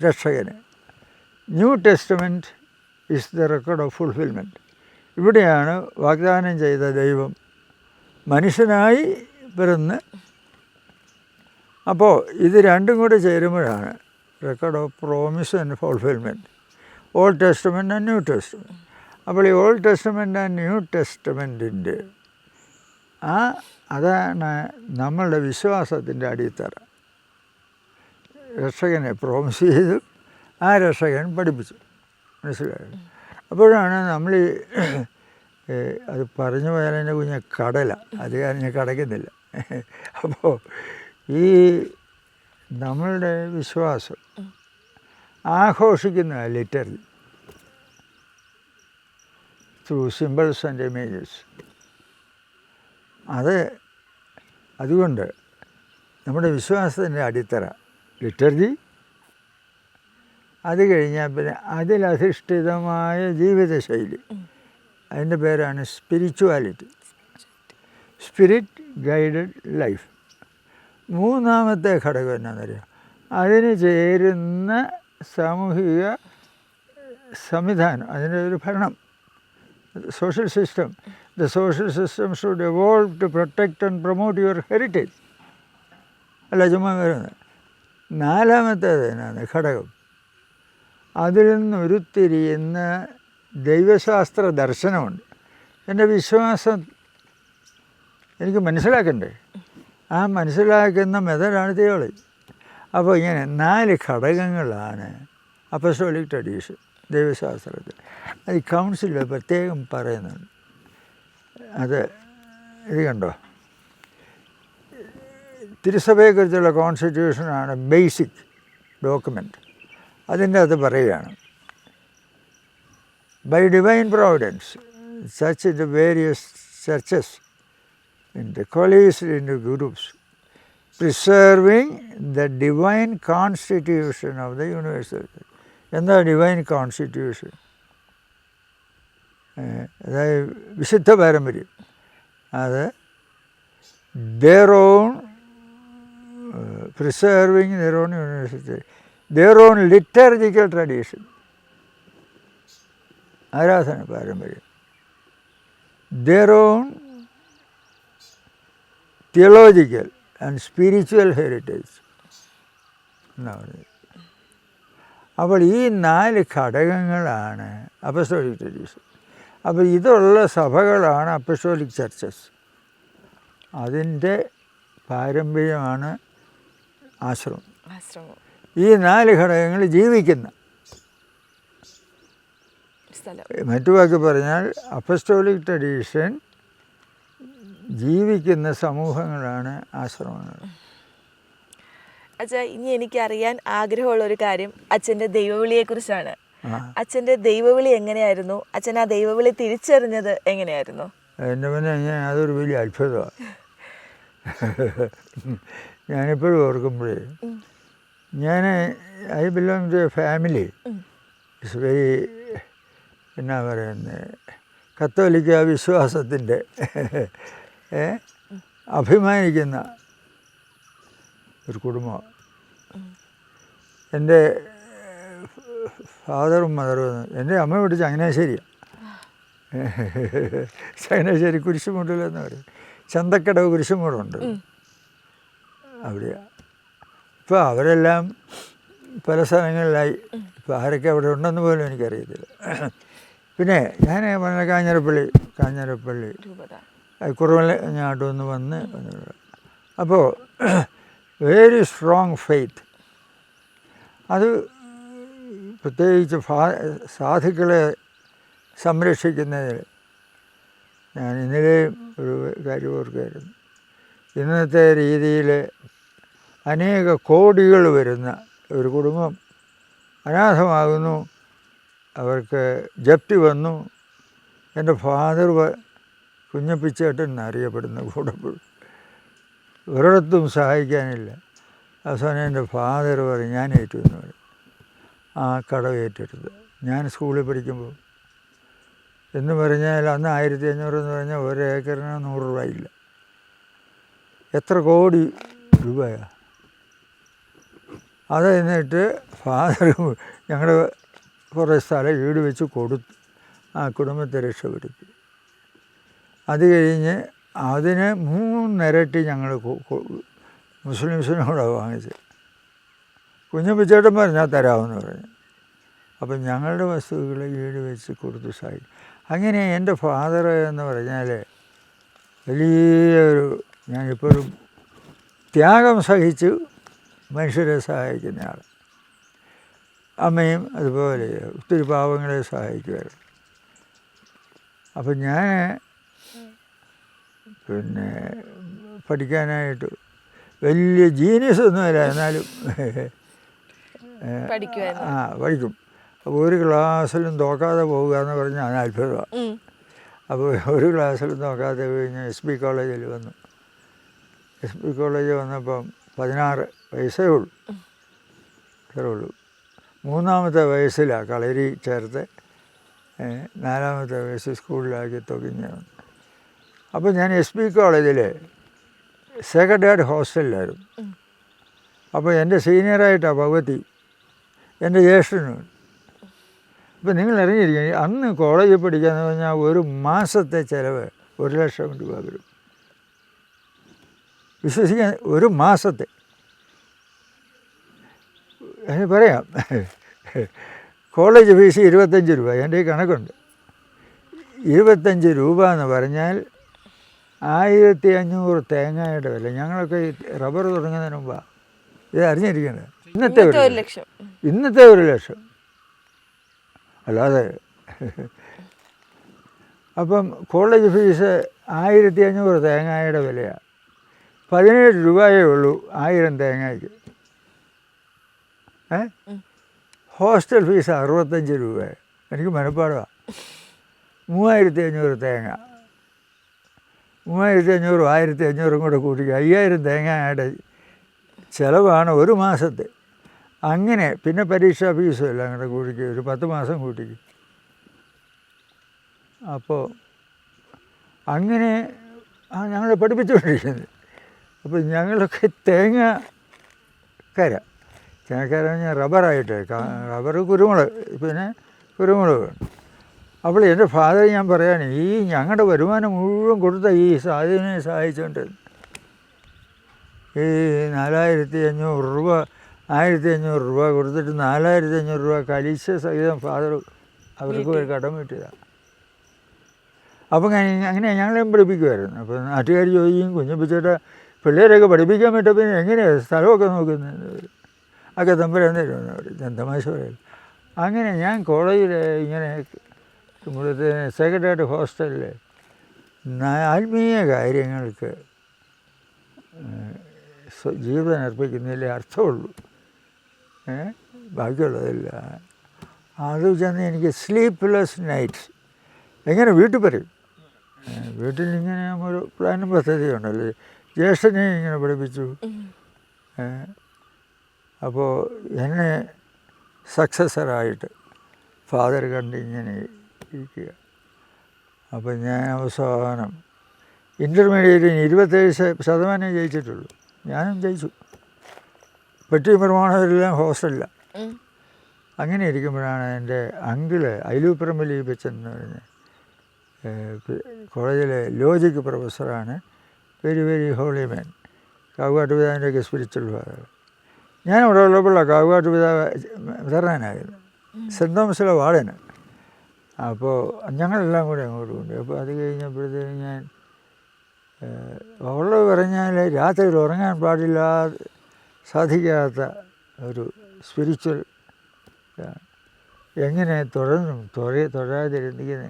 രക്ഷകന്. New testament is the record of fulfilment. ഇവിടെയാണ് വാഗ്ദാനം ചെയ്ത ദൈവം മനുഷ്യനായി പിറന്ന്. അപ്പോൾ ഇത് രണ്ടും കൂടെ ചേരുമ്പോഴാണ് record of promise and fulfilment, old testament and new testament. അപ്പോൾ ഈ ഓൾഡ് ടെസ്റ്റമെൻറ്റ് ആൻഡ് ന്യൂ ടെസ്റ്റമെൻറ്റിൻ്റെ അതാണ് നമ്മളുടെ വിശ്വാസത്തിൻ്റെ അടിത്തറ. രക്ഷകനെ പ്രോമിസ് ചെയ്തു, ആ രക്ഷകൻ പഠിപ്പിച്ചു, മനസ്സിലായത്. അപ്പോഴാണ് നമ്മൾ അത് പറഞ്ഞു പോയാൽ എൻ്റെ കുഞ്ഞ് കടല, അത് കാരണം ഞാൻ കടക്കുന്നില്ല. അപ്പോൾ ഈ നമ്മളുടെ വിശ്വാസം ആഘോഷിക്കുന്ന literally through symbols and images. അതുകൊണ്ട് നമ്മുടെ വിശ്വാസത്തിൻ്റെ അടിത്തറ ലിറ്റർജി, അത് കഴിഞ്ഞാൽ പിന്നെ അതിലധിഷ്ഠിതമായ ജീവിതശൈലി, അതിൻ്റെ പേരാണ് സ്പിരിച്വാലിറ്റി, സ്പിരിറ്റ് ഗൈഡഡ് ലൈഫ്. മൂന്നാമത്തെ ഘടകം എന്നാണെന്നറിയാം, അതിന് ചേരുന്ന സാമൂഹിക സംവിധാനം, അതിൻ്റെ ഒരു ഭരണം, social system. The social system should evolve to protect and promote your heritage. അല്ല ചുമ്മാ വരുന്നത്. നാലാമത്തേത് എന്നാണ് ഘടകം, അതിൽ നിന്ന് ഉരുത്തിരിയുന്ന ദൈവശാസ്ത്ര ദർശനമുണ്ട്. എൻ്റെ വിശ്വാസം എനിക്ക് മനസ്സിലാക്കണ്ടേ, ആ മനസ്സിലാക്കുന്ന മെത്തഡാണ് തിയോളജി. അപ്പോൾ ഇങ്ങനെ 4 ഘടകങ്ങളാണ് അപ്പസ്റ്റോലിക് ട്രഡീഷൻ ദൈവശാസ്ത്രത്തിൽ. അത് ഈ കൗൺസിലിൽ പ്രത്യേകം പറയുന്നുണ്ട്. അത് ഇത് കണ്ടോ, തിരുസഭയെക്കുറിച്ചുള്ള കോൺസ്റ്റിറ്റ്യൂഷനാണ് ബേസിക് ഡോക്യുമെൻ്റ്. അതിൻ്റെ അകത്ത് പറയുകയാണ്, by divine providence such the various churches intercoalesced into groups, preserving the divine constitution of the universal. എന്താ ഡിവൈൻ കോൺസ്റ്റിറ്റ്യൂഷൻ? അതായത് വിശുദ്ധ പാരമ്പര്യം. അത് their own preserving their own university, their own liturgical tradition, ആരാധന പാരമ്പര്യം, their own theological and spiritual heritage എന്നാണ് പറയുന്നത്. അപ്പോൾ ഈ 4 ഘടകങ്ങളാണ് അപ്പസ്റ്റോലിക് ട്രഡീഷൻ. അപ്പോൾ ഇതുള്ള സഭകളാണ് അപ്പസ്റ്റോലിക് ചർച്ചസ്. അതിൻ്റെ പാരമ്പര്യമാണ് ആശ്രമം. ഈ 4 ഘടകങ്ങൾ ജീവിക്കുന്ന, മറ്റു വാക്ക് പറഞ്ഞാൽ അപ്പസ്റ്റോലിക് ട്രഡീഷൻ ജീവിക്കുന്ന സമൂഹങ്ങളാണ് ആശ്രമങ്ങൾ. അച്ഛാ, ഇനി എനിക്കറിയാൻ ആഗ്രഹമുള്ളൊരു കാര്യം അച്ഛൻ്റെ ദൈവവിളിയെക്കുറിച്ചാണ്. അച്ഛൻ്റെ ദൈവവിളി എങ്ങനെയായിരുന്നു? അച്ഛൻ ആ ദൈവവിളി തിരിച്ചറിഞ്ഞത് എങ്ങനെയായിരുന്നു? എൻ്റെ പിന്നെ അതൊരു വലിയ അത്ഭുതമാണ്. ഞാനിപ്പോഴും ഓർക്കുമ്പോഴേ, I belong to a family it's very, എന്നാ പറയുന്നത്, കത്തോലിക്ക വിശ്വാസത്തിൻ്റെ അഭിമാനിക്കുന്ന ഒരു കുടുംബം. എൻ്റെ ഫാദറും മദറും, എൻ്റെ അമ്മ വിട്ട് ചങ്ങനാശ്ശേരിയാണ്. ചങ്ങനാശ്ശേരി കുരിശുമൂടിലെന്ന് പറയും, ചന്തക്കടവ് കുരിശുമൂടുണ്ട് അവിടെയാണ്. ഇപ്പോൾ അവരെല്ലാം പല സ്ഥലങ്ങളിലായി. ഇപ്പോൾ ആരൊക്കെ അവിടെ ഉണ്ടെന്ന് പോലും എനിക്കറിയത്തില്ല. പിന്നെ ഞാൻ പറഞ്ഞ കാഞ്ഞിരപ്പള്ളി കുറവഞ്ഞാട്ടൊന്ന് വന്ന്. അപ്പോൾ വെരി സ്ട്രോങ് ഫെയ്ത്ത്. അത് പ്രത്യേകിച്ച് സാധുക്കളെ സംരക്ഷിക്കുന്നതിൽ ഞാൻ ഇന്നലെ ഒരു കാര്യം ഓർക്കുകയായിരുന്നു. ഇന്നത്തെ രീതിയിൽ അനേക കോടികൾ വരുന്ന ഒരു കുടുംബം അനാഥമാകുന്നു, അവർക്ക് ജപ്തി വന്നു, എൻ്റെ ഫാദർ കുഞ്ഞപ്പിച്ചേട്ടൻ എന്നറിയപ്പെടുന്ന കൂടപ്പുഴ. ഒരിടത്തും സഹായിക്കാനില്ല. അവസാനം എൻ്റെ ഫാദർ പറയും ഞാൻ ഏറ്റു എന്ന് പറയും. ആ കടം ഏറ്റെടുത്ത് ഞാൻ സ്കൂളിൽ പഠിക്കുമ്പോൾ എന്ന് പറഞ്ഞാൽ അന്ന് 1500 എന്ന് പറഞ്ഞാൽ ഒരേക്കറിന് 100 രൂപയില്ല. എത്ര കോടി രൂപയാണ് അത്. എന്നിട്ട് ഫാദർ ഞങ്ങളുടെ കുറേ സ്ഥലം ഈട് വെച്ച് കൊടുത്തു, ആ കുടുംബത്തെ രക്ഷപ്പെടുത്തി. അത് കഴിഞ്ഞ് അതിന് 3 ഇരട്ടി ഞങ്ങൾ മുസ്ലിംസിനോടാണ് വാങ്ങിച്ചത്. കുഞ്ഞപ്പിച്ചേട്ടൻ പറഞ്ഞാൽ തരാമെന്ന് പറഞ്ഞു. അപ്പം ഞങ്ങളുടെ വസ്തുക്കൾ ഈട് വെച്ച് കൊടുത്തു സഹായിക്കും. അങ്ങനെ എൻ്റെ ഫാദർ എന്ന് പറഞ്ഞാൽ വലിയൊരു, ഞാനിപ്പോഴും ത്യാഗം സഹിച്ച് മനുഷ്യരെ സഹായിക്കുന്ന ആൾ. അമ്മയും അതുപോലെ ഒത്തിരി പാവങ്ങളെ സഹായിക്കുമായിരുന്നു. അപ്പം ഞാൻ പിന്നെ പഠിക്കാനായിട്ട് വലിയ ജീനിയസ് ഒന്നുമില്ല, എന്നാലും പഠിക്കും. അപ്പോൾ ഒരു ക്ലാസ്സിലും തോക്കാതെ പോവുക എന്ന് പറഞ്ഞാൽ അത് അത്ഭുതമാണ്. അപ്പോൾ ഒരു ക്ലാസ്സിലും നോക്കാതെ കഴിഞ്ഞ് SB കോളേജിൽ വന്നു. SB കോളേജിൽ വന്നപ്പം 16 വയസ്സേ ഉള്ളൂ, അത്രേ ഉള്ളൂ. 3ാമത്തെ വയസ്സിലാണ് കളരി ചേർത്ത്, 4ാമത്തെ വയസ്സ് സ്കൂളിലാക്കി തുകഞ്ഞ് വന്നു. അപ്പോൾ ഞാൻ SB കോളേജിൽ സെക്രട്ടേറിയറ്റ് ഹോസ്റ്റലിലായിരുന്നു. അപ്പോൾ എൻ്റെ സീനിയറായിട്ടാണ് ഭഗവതി, എൻ്റെ ജ്യേഷ്ഠനും. അപ്പോൾ നിങ്ങൾ അറിഞ്ഞിരിക്കുക, അന്ന് കോളേജിൽ പഠിക്കാന്ന് പറഞ്ഞാൽ ഒരു മാസത്തെ ചിലവ് 1,00,000 രൂപ വരും. വിശ്വസിക്കാൻ, ഒരു മാസത്തെ. പറയാം, കോളേജ് ഫീസ് 25 രൂപ. എൻ്റെ കണക്കുണ്ട്. 25 രൂപ എന്ന് പറഞ്ഞാൽ 1500 തേങ്ങയുടെ വില. ഞങ്ങളൊക്കെ റബ്ബർ തുടങ്ങുന്നതിന് മുമ്പാണ് ഇത് അറിഞ്ഞിരിക്കുന്നത്. ഇന്നത്തെ 1 ലക്ഷം അല്ലാതെ. അപ്പം കോളേജ് ഫീസ് 1500 തേങ്ങയുടെ വിലയാണ്. 17 രൂപയേ ഉള്ളൂ 1000 തേങ്ങയ്ക്ക്. ഹോസ്റ്റൽ ഫീസ് 65 രൂപ. എനിക്ക് മനപ്പാടാണ്. 3500 തേങ്ങ, 3500 1500 കൂടെ കൂട്ടി 5000 തേങ്ങയുടെ ചിലവാണ് ഒരു മാസത്തെ. അങ്ങനെ പിന്നെ പരീക്ഷാ ഫീസും എല്ലാം കൂടെ കൂട്ടിക്ക് ഒരു 10 മാസം കൂട്ടിക്ക്. അപ്പോൾ അങ്ങനെ ഞങ്ങളെ പഠിപ്പിച്ചുകൊണ്ടിരിക്കുന്നത്. അപ്പോൾ ഞങ്ങളൊക്കെ തേങ്ങക്കാര പറഞ്ഞാൽ റബ്ബറായിട്ട്, റബ്ബർ, കുരുമുളക്, പിന്നെ കുരുമുളക് വേണം. അപ്പോൾ എൻ്റെ ഫാദർ ഞാൻ പറയാണ്, ഈ ഞങ്ങളുടെ വരുമാനം മുഴുവൻ കൊടുത്ത ഈ സാധുവിനെ സഹായിച്ചുകൊണ്ട് ഈ 4500 രൂപ 1500 രൂപ കൊടുത്തിട്ട് 4500 രൂപ കലിശ സഹിതം ഫാദർ അവർക്ക് ഒരു കടം കിട്ടിയതാണ്. അപ്പം അങ്ങനെ ഞങ്ങളെയും പഠിപ്പിക്കുമായിരുന്നു. അപ്പോൾ നാട്ടുകാർ ചോദിക്കും, കുഞ്ഞപ്പിച്ചേട്ട പിള്ളേരൊക്കെ പഠിപ്പിക്കാൻ പറ്റപ്പോൾ എങ്ങനെയാണ് സ്ഥലമൊക്കെ നോക്കുന്നത്? ഒക്കെ തമ്പുരാൻ തരുമെന്ന് പറയും. ഞാൻ തമാശ പറയും. അങ്ങനെ ഞാൻ കോളേജിൽ ഇങ്ങനെ ഇവിടുത്തെ സെക്രട്ടേറിയറ്റ് ഹോസ്റ്റലിൽ ആത്മീയ കാര്യങ്ങൾക്ക് ജീവിതം അർപ്പിക്കുന്നതിലേ അർത്ഥമുള്ളൂ, ബാക്കിയുള്ളതില്ല. അത് ചെന്ന് എനിക്ക് സ്ലീപ്പ്ലെസ് നൈറ്റ്സ് എങ്ങനെ വീട്ടിൽ പറയും. വീട്ടിൽ ഇങ്ങനെ ഒരു പ്ലാനും പദ്ധതിയുണ്ടല്ലോ. ജ്യേഷ്ഠനെ ഇങ്ങനെ പഠിപ്പിച്ചു. അപ്പോൾ എന്നെ സക്സസറായിട്ട് ഫാദർ കണ്ട് ഇങ്ങനെ ഇരിക്കുക. അപ്പോൾ ഞാൻ അവസാനം ഇൻ്റർമീഡിയറ്റിന് 27% ജയിച്ചിട്ടുള്ളൂ. ഞാനും ജയിച്ചു. പെട്ടി പ്രമാണമെല്ലാം ഹോസ്റ്റലില്ല. അങ്ങനെ ഇരിക്കുമ്പോഴാണ് എൻ്റെ അങ്കിള് അയിലൂപ്പറമ്പിൽ ഈപ്പച്ചൻ എന്ന് പറഞ്ഞ് കോളേജിലെ ലോജിക് പ്രൊഫസറാണ്. Very very holy man. Kavukatt പിതാവിൻ്റെയൊക്കെ സ്പിരിച്വൽ ഫാദർ. ഞാൻ അവിടെ ഉള്ളപ്പോഴാണ് കാവുകാട്ട് പിതാവ് വിതറാനായിരുന്നു, സെൻറ്റ് തോമസിലെ വാർഡന്. അപ്പോൾ ഞങ്ങളെല്ലാം കൂടെ അങ്ങോട്ട് കൊണ്ട്. അപ്പോൾ അത് കഴിഞ്ഞപ്പോഴത്തേക്കും ഞാൻ ഉള്ളത് പറഞ്ഞാൽ രാത്രിയിൽ ഉറങ്ങാൻ പാടില്ലാതെ സാധിക്കാത്ത ഒരു സ്പിരിച്വൽ എങ്ങനെ തുടർന്നും തൊഴാതിരുന്നിങ്ങനെ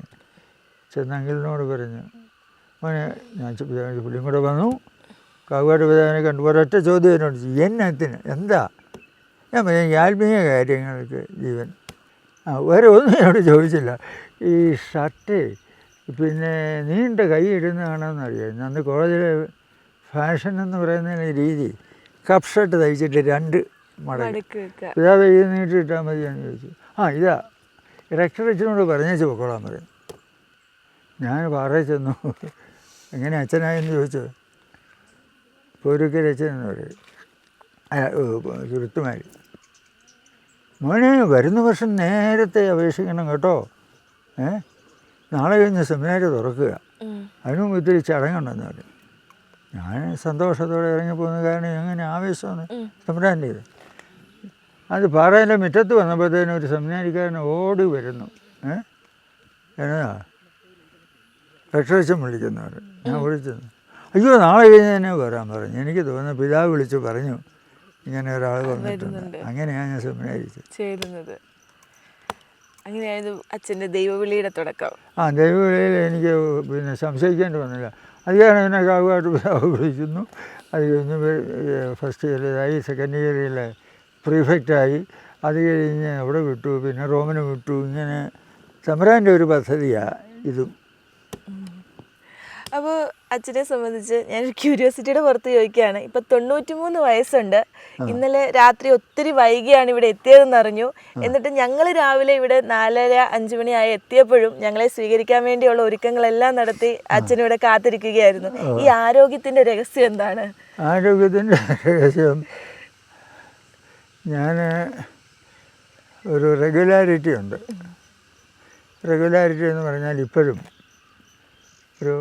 ചെന്നങ്കിളിനോട് പറഞ്ഞു. മോനെ ഞാൻ പുള്ളിയും കൂടെ വന്നു. കാവുകാട്ട് പിതാവിനെ കണ്ടു. ഒരൊറ്റ ചോദ്യം എന്നോട് ചെയ്യും, എന്നത്തിന് എന്താ? ഞാൻ പറഞ്ഞു ഈ ആത്മീയ കാര്യങ്ങൾക്ക് ജീവൻ. വേറെ ഒന്നും എന്നോട് ചോദിച്ചില്ല. ഈ ഷർട്ട് പിന്നെ നീണ്ട കൈ ഇടുന്നതാണെന്ന് അറിയാം. അന്ന് കോളേജിലെ ഫാഷൻ എന്ന് പറയുന്ന രീതി കപ്പ് ഷർട്ട് തയ്ച്ചിട്ട് 2 മടക്ക് ഇതാ കൈ നീട്ടിട്ടാൽ മതിയെന്ന് ചോദിച്ചു. ഇതാ റെക്ടർ അച്ഛനോട് പറഞ്ഞേച്ച് പൊക്കോളാൻ പറയും. ഞാൻ പാറയിൽ ചെന്നു. എങ്ങനെ അച്ഛനായെന്ന് ചോദിച്ചു. പോരൂക്കര അച്ഛൻ എന്ന് പറയും, സുഹൃത്തുമാർ. മോനെ വരുന്ന വർഷം നേരത്തെ അപേക്ഷിക്കണം കേട്ടോ. നാളെ കഴിഞ്ഞ് സെമിനാർ തുറക്കുക, അതിനും ഇത്തിരി ചടങ്ങുണ്ടെന്ന് പറയും. ഞാൻ സന്തോഷത്തോടെ ഇറങ്ങിപ്പോകുന്ന കാരണം എങ്ങനെ ആവേശമാണ് തമ്പുരാൻ്റെ ഇത്. അത് പാറയിലെ മുറ്റത്ത് വന്നപ്പോഴത്തേനും ഒരു സെമിനാരിക്കാരൻ ഓടി വരുന്നു. എന്നതാ രക്ഷവശം വിളിക്കുന്നവർ. ഞാൻ വിളിച്ചത്, അയ്യോ നാളെ കഴിഞ്ഞ് തന്നെ വരാൻ പറഞ്ഞു. എനിക്ക് തോന്നുന്നു പിതാവ് വിളിച്ച് പറഞ്ഞു ഇങ്ങനെ ഒരാൾ വന്നിട്ടുണ്ട്. അങ്ങനെയാണ് ഞാൻ സെമിനാരി ചെയ്യുന്നത്. അങ്ങനെയായിരുന്നു അച്ഛൻ്റെ ദൈവവിളിയുടെ തുടക്കം. ദൈവവിളിയിൽ എനിക്ക് പിന്നെ സംശയിക്കേണ്ടി വന്നില്ല. അത് കാരണം എന്നെ കാവുമായിട്ട് പിതാവ് വിളിക്കുന്നു. അത് കഴിഞ്ഞ് ഫസ്റ്റ് ഇയറിലായി, സെക്കൻഡ് ഇയറിൽ പ്രീഫെക്റ്റായി. അത് കഴിഞ്ഞ് അവിടെ വിട്ടു, പിന്നെ റോമിന് വിട്ടു. ഇങ്ങനെ തമ്പുരാൻ്റെ ഒരു പദ്ധതിയാണ് ഇതും. അപ്പോൾ അച്ഛനെ സംബന്ധിച്ച് ഞാനൊരു ക്യൂരിയോസിറ്റിയുടെ പുറത്ത് ചോദിക്കുകയാണ്. ഇപ്പം 93 വയസ്സുണ്ട്. ഇന്നലെ രാത്രി ഒത്തിരി വൈകിയാണ് ഇവിടെ എത്തിയതെന്ന് അറിഞ്ഞു. എന്നിട്ട് ഞങ്ങൾ രാവിലെ ഇവിടെ 4:30-5 മണിയായി എത്തിയപ്പോഴും ഞങ്ങളെ സ്വീകരിക്കാൻ വേണ്ടിയുള്ള ഒരുക്കങ്ങളെല്ലാം നടത്തി അച്ഛനിവിടെ കാത്തിരിക്കുകയായിരുന്നു. ഈ ആരോഗ്യത്തിൻ്റെ രഹസ്യം എന്താണ്? ആരോഗ്യത്തിൻ്റെ രഹസ്യം, ഞാൻ ഒരു റെഗുലാരിറ്റി ഉണ്ട്. റെഗുലാരിറ്റി എന്ന് പറഞ്ഞാൽ ഇപ്പോഴും ഒരു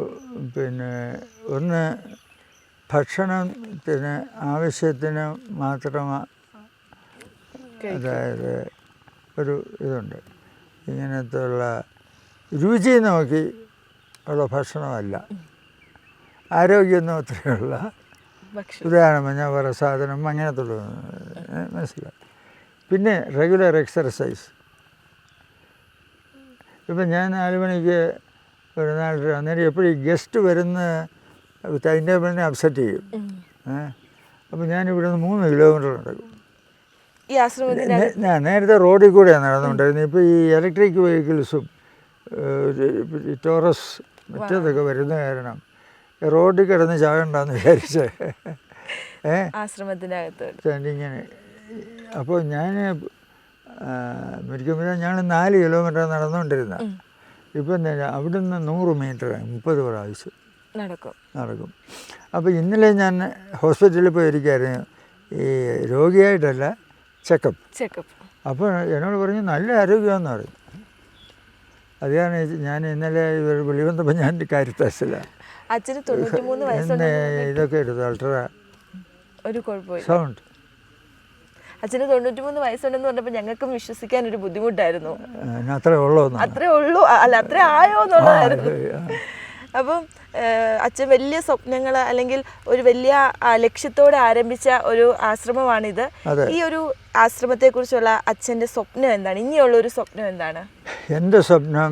പിന്നെ ഒന്ന് ഭക്ഷണത്തിന് ആവശ്യത്തിന് മാത്രമാണ്. അതായത് ഒരു ഇതുണ്ട്, ഇങ്ങനത്തെ ഉള്ള രുചി നോക്കി ഉള്ള ഭക്ഷണമല്ല, ആരോഗ്യം നോക്കിയുള്ള. ഉദാഹരണം പറഞ്ഞാൽ വേറെ സാധനം അങ്ങനത്തെ ഉള്ള മനസ്സിലായി. പിന്നെ റെഗുലർ എക്സർസൈസ്. ഇപ്പം ഞാൻ 4 മണിക്ക് ഒരു നാൾ അന്നേരം എപ്പോഴും ഗസ്റ്റ് വരുന്ന ടൈം ടേബിളിനെ അപ്സെറ്റ് ചെയ്യും. അപ്പോൾ ഞാനിവിടുന്ന് 3 കിലോമീറ്റർ നടക്കും. ഞാൻ നേരത്തെ റോഡിൽ കൂടെയാണ് നടന്നുകൊണ്ടിരുന്നത്. ഇപ്പോൾ ഈ ഇലക്ട്രിക് വെഹിക്കിൾസും ടോറസ് മറ്റേതൊക്കെ വരുന്ന കാരണം റോഡിൽ കിടന്ന് ചാകണ്ടെന്ന് വിചാരിച്ച് ഇങ്ങനെ. അപ്പോൾ ഞാൻ മരിക്കുമ്പോൾ ഞങ്ങൾ 4 കിലോമീറ്റർ നടന്നുകൊണ്ടിരുന്ന. ഇപ്പം അവിടുന്ന് 100 മീറ്റർ 30 പ്രാവശ്യം നടക്കും. അപ്പോൾ ഇന്നലെ ഞാൻ ഹോസ്പിറ്റലിൽ പോയിരിക്കുകയായിരുന്നു, ഈ രോഗിയായിട്ടല്ല, ചെക്കപ്പ്. അപ്പോൾ എന്നോട് പറഞ്ഞു നല്ല ആരോഗ്യമാണെന്ന് പറയും. അത് കാരണം ഞാൻ ഇന്നലെ വിളി വന്നപ്പോൾ ഞാൻ കാര്യത്തില്ല ഇതൊക്കെ എടുത്തു അൾട്രാ സൗണ്ട്. അച്ഛന് 93 വയസ്സുണ്ടെന്ന് പറഞ്ഞപ്പോൾ ഞങ്ങൾക്കും വിശ്വസിക്കാൻ ഒരു ബുദ്ധിമുട്ടായിരുന്നു. അത്രേ ഉള്ളൂ അല്ല അത്രേ ആയോ എന്നുള്ളതായിരുന്നു. അപ്പം അച്ഛൻ വലിയ സ്വപ്നങ്ങൾ അല്ലെങ്കിൽ ഒരു വലിയ ലക്ഷ്യത്തോടെ ആരംഭിച്ച ഒരു ആശ്രമമാണിത്. ഈ ഒരു ആശ്രമത്തെക്കുറിച്ചുള്ള അച്ഛൻ്റെ സ്വപ്നം എന്താണ്? ഇനിയുള്ള ഒരു സ്വപ്നം എന്താണ്? എൻ്റെ സ്വപ്നം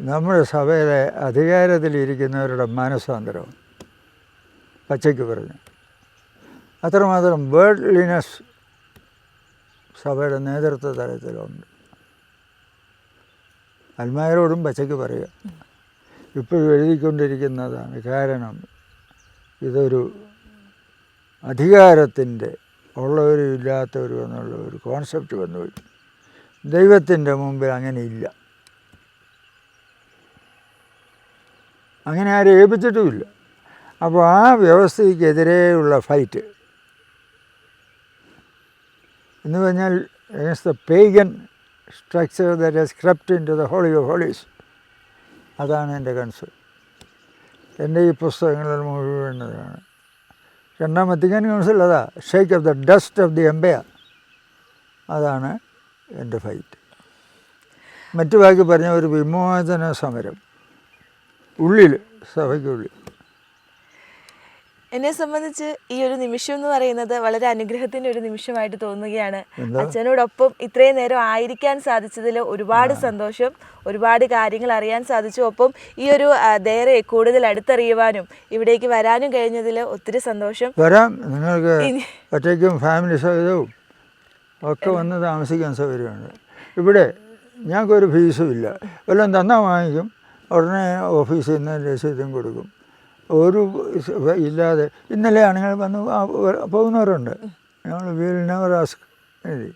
നമ്മുടെ സഭയിലെ അധികാരത്തിലിരിക്കുന്നവരുടെ മാനസാന്തരം, പച്ചയ്ക്ക് പറഞ്ഞു. അത്രമാത്രം വേർഡ്ലിനെസ് സഭയുടെ നേതൃത്വ തലത്തിലുണ്ട്. അൽമായരോടും പച്ചയ്ക്ക് പറയുക, ഇപ്പോഴും എഴുതിക്കൊണ്ടിരിക്കുന്നതാണ്. കാരണം ഇതൊരു അധികാരത്തിൻ്റെ ഉള്ളവരും ഇല്ലാത്തവരും എന്നുള്ള ഒരു കോൺസെപ്റ്റ് വന്നുപോയി. ദൈവത്തിൻ്റെ മുമ്പിൽ അങ്ങനെ ഇല്ല, അങ്ങനെ ആരും ഏൽപ്പിച്ചിട്ടുമില്ല. അപ്പോൾ ആ വ്യവസ്ഥയ്ക്കെതിരെയുള്ള ഫൈറ്റ് എന്ന് പറഞ്ഞാൽ against the pagan structure that has crept into the Holy of Holies. അതാണ് എൻ്റെ കൺസേൺ. എൻ്റെ ഈ പുസ്തകങ്ങളിൽ മുഴുവനതാണ്. 2ാം വത്തിക്കാൻ കൗൺസിൽ അതാ, shake off the dust of the empire. അതാണ് എൻ്റെ ഫൈറ്റ്. മറ്റു ബാക്കി പറഞ്ഞ ഒരു വിമോചന സമരം ഉള്ളിൽ, സഭയ്ക്കുള്ളിൽ. എന്നെ സംബന്ധിച്ച് ഈ ഒരു നിമിഷം എന്ന് പറയുന്നത് വളരെ അനുഗ്രഹത്തിൻ്റെ ഒരു നിമിഷമായിട്ട് തോന്നുകയാണ്. അച്ഛനോടൊപ്പം ഇത്രയും നേരം ആയിരിക്കാൻ സാധിച്ചതിൽ ഒരുപാട് സന്തോഷം, ഒരുപാട് കാര്യങ്ങൾ അറിയാൻ സാധിച്ചു. ഒപ്പം ഈ ഒരു ദേറെ കൂടുതൽ അടുത്തറിയുവാനും ഇവിടേക്ക് വരാനും കഴിഞ്ഞതിൽ ഒത്തിരി സന്തോഷം. വരാം, നിങ്ങൾക്ക് ഒറ്റയ്ക്കും ഫാമിലി സഹിതവും ഒക്കെ വന്ന് താമസിക്കാൻ സൗകര്യമുണ്ട്. ഇവിടെ ഞങ്ങൾക്കൊരു ഫീസും ഇല്ല. വല്ലതും തന്നാൽ വാങ്ങിക്കും, ഉടനെ ഓഫീസിൽ നിന്ന് രസീതും കൊടുക്കും. ഒരു ഇല്ലാതെ ഇന്നലെ ആണെങ്കിൽ വന്ന് പോകുന്നവരുണ്ട്. ഞങ്ങൾ വിൽ നെവർ ആസ്ക് എഴുതി.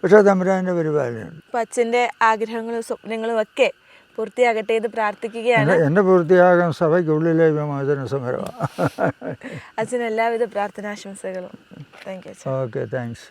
പക്ഷേ തമ്പുരാൻ്റെ പരിപാലനയുണ്ട്. അപ്പം അച്ഛൻ്റെ ആഗ്രഹങ്ങളും സ്വപ്നങ്ങളും ഒക്കെ പൂർത്തിയാകട്ടെ എന്ന് പ്രാർത്ഥിക്കുകയാണ്. എൻ്റെ പൂർത്തിയാകാൻ സഭയ്ക്കുള്ളിലെ വിമോചന സമരമാണ്. അച്ഛന് എല്ലാവിധ പ്രാർത്ഥനാശംസകളും. Thank you. Okay, thanks.